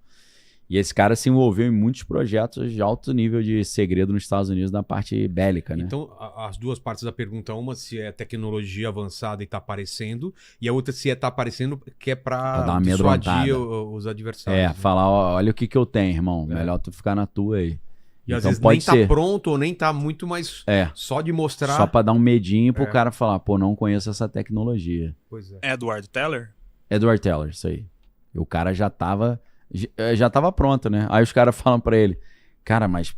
E esse cara se envolveu em muitos projetos de alto nível de segredo nos Estados Unidos na parte bélica, né? Então, as duas partes da pergunta, uma se é tecnologia avançada e tá aparecendo, e a outra se tá aparecendo que é Pra dar pra uma dissuadir amedrontada. os adversários. né? Falar, ó, olha o que eu tenho, irmão. Melhor tu ficar na tua aí. E às Então vezes pode nem ser. tá pronto ou nem tá muito, mas só de mostrar. Só pra dar um medinho pro cara falar, pô, não conheço essa tecnologia. Pois é. Edward Teller? Edward Teller, isso aí. E o cara já tava pronto, né? Aí os caras falam pra ele, cara, mas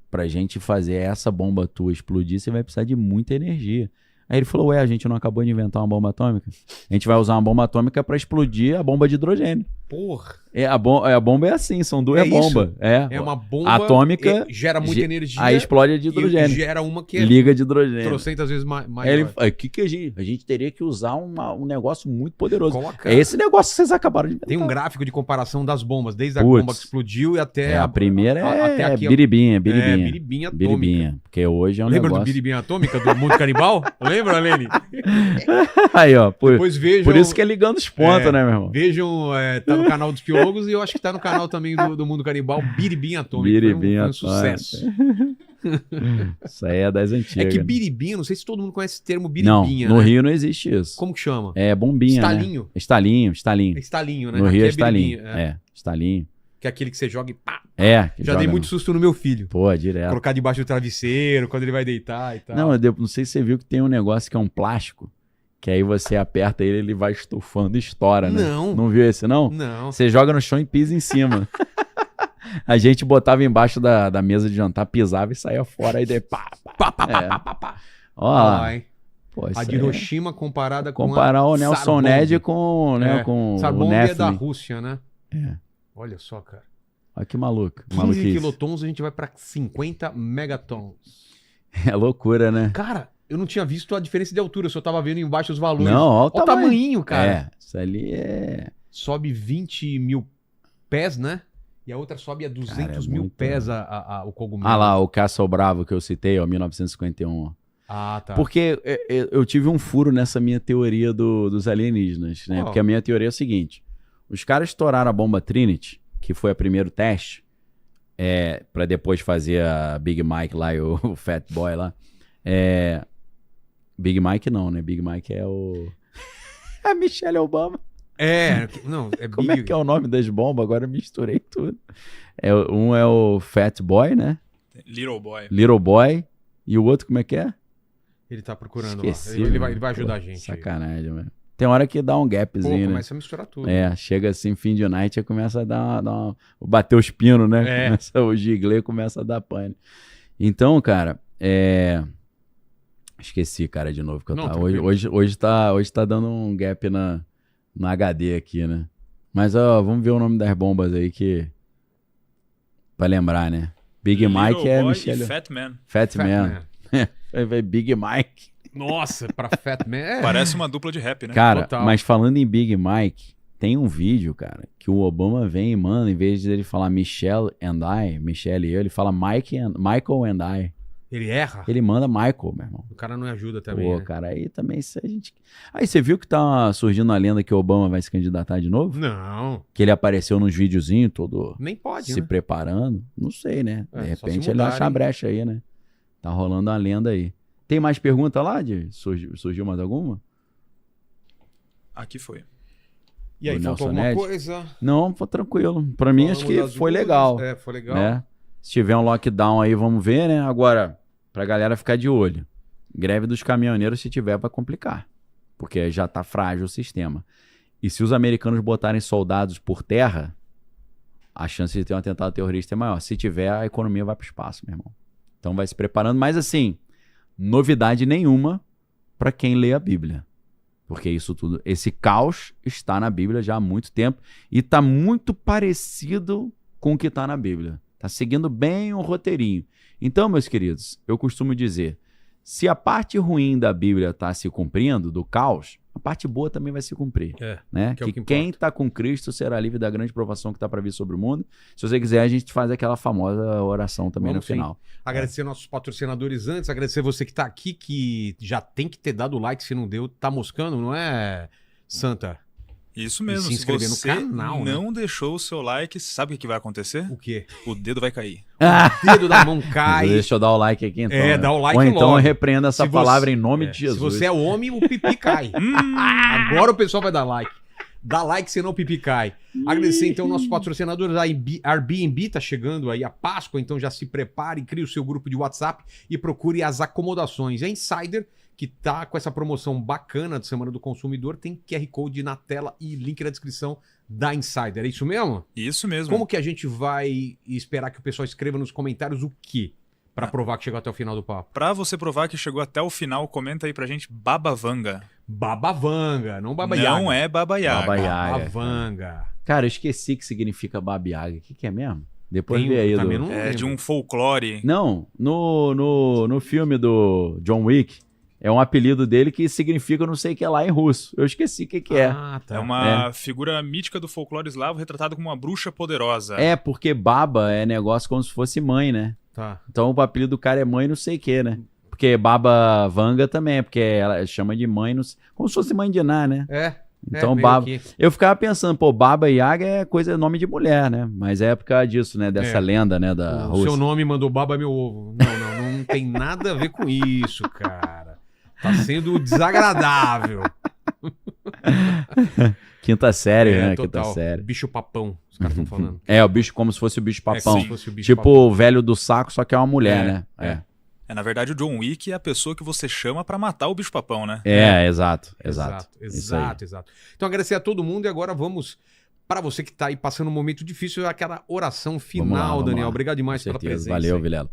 pra gente fazer essa bomba tua explodir, você vai precisar de muita energia. Aí ele falou, a gente não acabou de inventar uma bomba atômica? A gente vai usar uma bomba atômica pra explodir a bomba de hidrogênio. Porra. A bomba é assim, são duas bombas. É uma bomba atômica, gera muita energia. Aí explode de E hidrogênio. gera uma que é Liga de hidrogênio. trocentas vezes maior. Aí ele fala, a gente teria que usar um negócio muito poderoso. Coloca- É esse negócio que vocês acabaram de inventar. Tem um gráfico de comparação das bombas, desde a Putz. bomba que explodiu e até A primeira até aqui, ó. biribinha. biribinha atômica. Biribinha. Porque hoje é um Lembra do negócio... biribinha atômica do mundo canibal? Lembra, Lene? Aí, ó. Depois vejam. Por isso que é ligando os pontos, né, meu irmão? Vejam, tá no canal dos Piologos e eu acho que tá no canal também do Mundo Canibal, Biribinha Atômica. Biribinha foi um sucesso. Isso aí é das antigas. É que biribinha, não sei se todo mundo conhece esse termo Não, biribinha. no né? Rio não existe isso. Como que chama? É bombinha, Estalinho. né? Estalinho. É estalinho, né? No Aqui Rio é biribinha, estalinho. Estalinho. Que é aquele que você joga e pá. Que Já dei joga muito no- susto no meu filho. Pô, direto. Colocar debaixo do travesseiro, quando ele vai deitar e tal. Não sei se você viu que tem um negócio que é um plástico, que aí você aperta ele vai estufando e estoura, né? Não. Não viu esse, não? Não. Você joga no chão e pisa em cima. A gente botava embaixo da mesa de jantar, pisava e saía fora, aí daí pá. Pá, pá, É. pá, pá, pá. Ó, Ah, hein? pô, isso A aí de Hiroshima comparada com comparar a o Nelson Tsar Ned Bomb. com, né, com o Tsar Bomb é da Nephilim. Rússia, né? É. Olha só, cara. Olha que maluco. 15 Maluquice. quilotons, a gente vai pra 50 megatons. É loucura, né? Cara, eu não tinha visto a diferença de altura, eu só tava vendo embaixo os valores. Não, olha Olha o tamanhinho, cara. É, isso ali é... Sobe 20 mil pés, né? E a outra sobe a 200 Cara, é mil muito- pés o cogumelo. Ah lá, o Castle Bravo que eu citei, ó, 1951. Ah, tá. Porque eu tive um furo nessa minha teoria dos alienígenas, né? Ó. Porque a minha teoria é a seguinte: os caras estouraram a bomba Trinity, que foi o primeiro teste, pra depois fazer a Big Mike lá e o Fat Boy lá. Big Mike não, né? Big Mike é o... a Michelle Obama. Não, é Como Big... é que é o nome das bombas? Agora eu misturei tudo. Um é o Fat Boy, né? Little Boy. Little Boy. E o outro, como é que é? Ele tá procurando Esqueci, lá. Ele mano. vai ajudar Pô, a gente. Sacanagem, mano. Tem hora que dá um Pô, gapzinho, né? começa a misturar tudo. Chega assim, fim de night, aí começa a dar bater os pinos, né? É. O giglê começa a dar pane. Então, cara, esqueci, cara, de novo que eu Não, tava. tranquilo. Hoje tá dando um gap na HD aqui, né? Mas, ó, vamos ver o nome das bombas aí pra lembrar, né? Big Little Mike é Boy Michelle. e Fat Man. Fat Fat Man. Man. Vai Big Mike. Nossa, pra Fat Man. Parece uma dupla de rap, né? Cara, total. mas falando em Big Mike, tem um vídeo, cara, que o Obama vem e manda, em vez de ele falar Michelle e eu, ele fala Michael and I. Ele erra. Ele manda Michael, meu irmão. O cara não ajuda também, Pô, né? cara, aí também se a gente... Aí você viu que tá surgindo a lenda que o Obama vai se candidatar de novo? Não, Que ele apareceu nos videozinhos todo nem pode, se né? preparando? Não sei, né? De É, só se repente ele acha a mudarem. brecha aí, né? Tá rolando a lenda aí. Tem mais pergunta lá, surgiu mais alguma? Aqui foi. E aí, O faltou Nelson alguma Ned? coisa? Não, foi tranquilo. Pra mim, acho Falamos que das foi luzes. legal. Foi legal. Né? Se tiver um lockdown aí, vamos ver, né? Agora, pra galera ficar de olho. Greve dos caminhoneiros, se tiver, vai complicar. Porque já tá frágil o sistema. E se os americanos botarem soldados por terra, a chance de ter um atentado terrorista é maior. Se tiver, a economia vai pro espaço, meu irmão. Então vai se preparando. Mas assim, novidade nenhuma pra quem lê a Bíblia. Porque isso tudo, esse caos está na Bíblia já há muito tempo e está muito parecido com o que está na Bíblia. Está seguindo bem o roteirinho. Então, meus queridos, eu costumo dizer, se a parte ruim da Bíblia está se cumprindo, do caos, a parte boa também vai se cumprir. Né? Que é o que quem importa. está com Cristo será livre da grande provação que está para vir sobre o mundo. Se você quiser, a gente faz aquela famosa oração também Vamos no final. Agradecer nossos patrocinadores antes, agradecer você que tá aqui, que já tem que ter dado like, se não deu, tá moscando, não é, Santa? Isso mesmo. se inscrever no você canal, né? não deixou o seu like, sabe o que vai acontecer? O quê? O dedo vai cair. O dedo da mão cai. Deixa eu dar o like aqui então. É, dá o like Ou então logo. eu repreendo essa Se palavra você- em nome de Jesus. Se você é homem, o pipi cai. Agora o pessoal vai dar like. Dá like, senão o pipi cai. Agradecer então nossos patrocinadores. A Airbnb tá chegando aí a Páscoa, então já se prepare, crie o seu grupo de WhatsApp e procure as acomodações. A Insider, que tá com essa promoção bacana de Semana do Consumidor, tem QR Code na tela e link na descrição da Insider. É isso mesmo? Isso mesmo. Como que a gente vai esperar que o pessoal escreva nos comentários o quê? Pra provar que chegou até o final do papo. Pra você provar que chegou até o final, comenta aí pra gente Babavanga. Babavanga, não Baba Yaga. Não é Baba Yaga. Baba Yaga. Babavanga. Cara, eu esqueci o que significa Baba Yaga. O que é mesmo? Depois Tem- vê aí. também Do... não- É de um folclore. Não, no filme do John Wick, é um apelido dele que significa não sei o que lá em russo. Eu esqueci o que é. Ah, tá. É uma figura mítica do folclore eslavo retratada como uma bruxa poderosa. É, porque baba é negócio como se fosse mãe, né? Tá. Então o apelido do cara é mãe não sei o que, né? Porque Baba Vanga também, porque ela chama de mãe, como se fosse mãe de Ná, né? Então, meio Baba. que- Eu ficava pensando, pô, Baba Yaga é coisa, nome de mulher, né? Mas é por causa disso, né? Dessa É. lenda, né? Da O Rússia. seu nome mandou baba meu ovo. Não tem nada a ver com isso, cara. Tá sendo desagradável. Quinta série, É, né? total. Quinta série. Bicho papão, os caras estão falando. É, o bicho como se fosse o bicho papão. como se fosse o bicho Tipo papão. o velho do saco, só que é uma mulher, É, né? É, na verdade, o John Wick é a pessoa que você chama pra matar o bicho-papão, né? Exato. Isso aí. Exato. Então agradecer a todo mundo e agora vamos para você que tá aí passando um momento difícil, aquela oração final, vamos Daniel. lá. Obrigado demais Com pela certeza. presença. Valeu, aí. Vilela.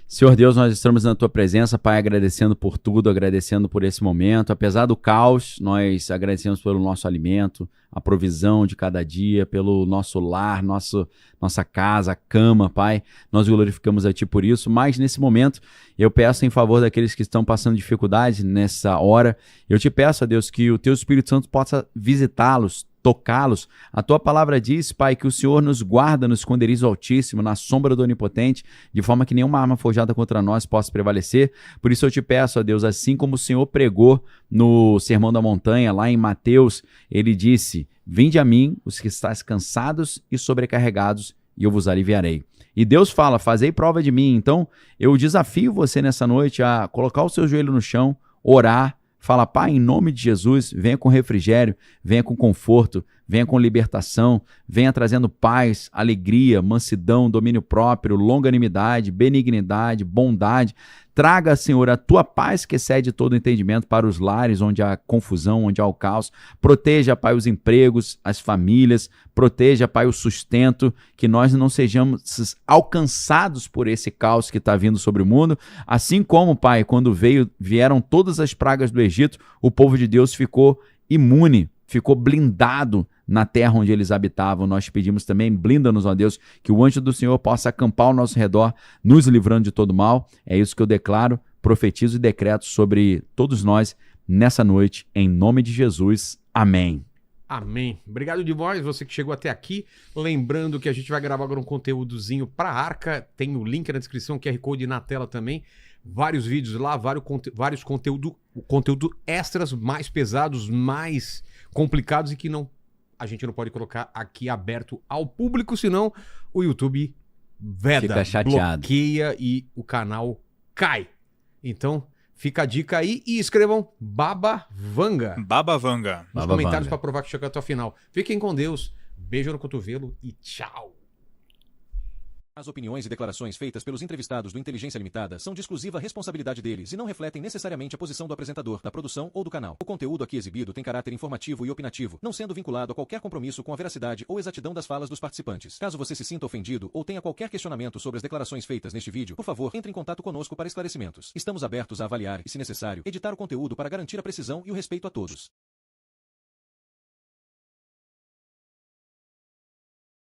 Senhor Deus, nós estamos na tua presença, Pai, agradecendo por tudo, agradecendo por esse momento. Apesar do caos, nós agradecemos pelo nosso alimento, a provisão de cada dia, pelo nosso lar, nossa casa, cama, Pai. Nós glorificamos a Ti por isso, mas nesse momento eu peço em favor daqueles que estão passando dificuldade nessa hora. Eu te peço, a Deus, que o Teu Espírito Santo possa visitá-los, tocá-los. A tua palavra diz, Pai, que o Senhor nos guarda no esconderijo altíssimo, na sombra do Onipotente, de forma que nenhuma arma forjada contra nós possa prevalecer. Por isso eu te peço, ó Deus, assim como o Senhor pregou no Sermão da Montanha, lá em Mateus, ele disse: vinde a mim, os que estáis cansados e sobrecarregados, e eu vos aliviarei. E Deus fala: fazei prova de mim. Então eu desafio você nessa noite a colocar o seu joelho no chão, orar. Fala, Pai, em nome de Jesus, venha com refrigério, venha com conforto, venha com libertação, venha trazendo paz, alegria, mansidão, domínio próprio, longanimidade, benignidade, bondade. Traga, Senhor, a tua paz que excede todo entendimento para os lares onde há confusão, onde há o caos. Proteja, Pai, os empregos, as famílias. Proteja, Pai, o sustento, que nós não sejamos alcançados por esse caos que está vindo sobre o mundo. Assim como, Pai, quando vieram todas as pragas do Egito, o povo de Deus ficou imune, ficou blindado na terra onde eles habitavam. Nós pedimos também, blinda-nos, ó Deus, que o anjo do Senhor possa acampar ao nosso redor, nos livrando de todo mal. É isso que eu declaro, profetizo e decreto sobre todos nós nessa noite, em nome de Jesus. Amém. Amém. Obrigado demais, você que chegou até aqui. Lembrando que a gente vai gravar agora um conteúdozinho para Arca. Tem o link na descrição, QR Code na tela também. Vários vídeos lá, vários conteúdo extras mais pesados, mais complicados e que a gente não pode colocar aqui aberto ao público, senão o YouTube veda, Fica chateado. bloqueia e o canal cai. Então, fica a dica aí e escrevam Babavanga Babavanga. nos Babavanga. comentários para provar que chegou até o final. Fiquem com Deus, beijo no cotovelo e tchau. As opiniões e declarações feitas pelos entrevistados do Inteligência Limitada são de exclusiva responsabilidade deles e não refletem necessariamente a posição do apresentador, da produção ou do canal. O conteúdo aqui exibido tem caráter informativo e opinativo, não sendo vinculado a qualquer compromisso com a veracidade ou exatidão das falas dos participantes. Caso você se sinta ofendido ou tenha qualquer questionamento sobre as declarações feitas neste vídeo, por favor, entre em contato conosco para esclarecimentos. Estamos abertos a avaliar e, se necessário, editar o conteúdo para garantir a precisão e o respeito a todos.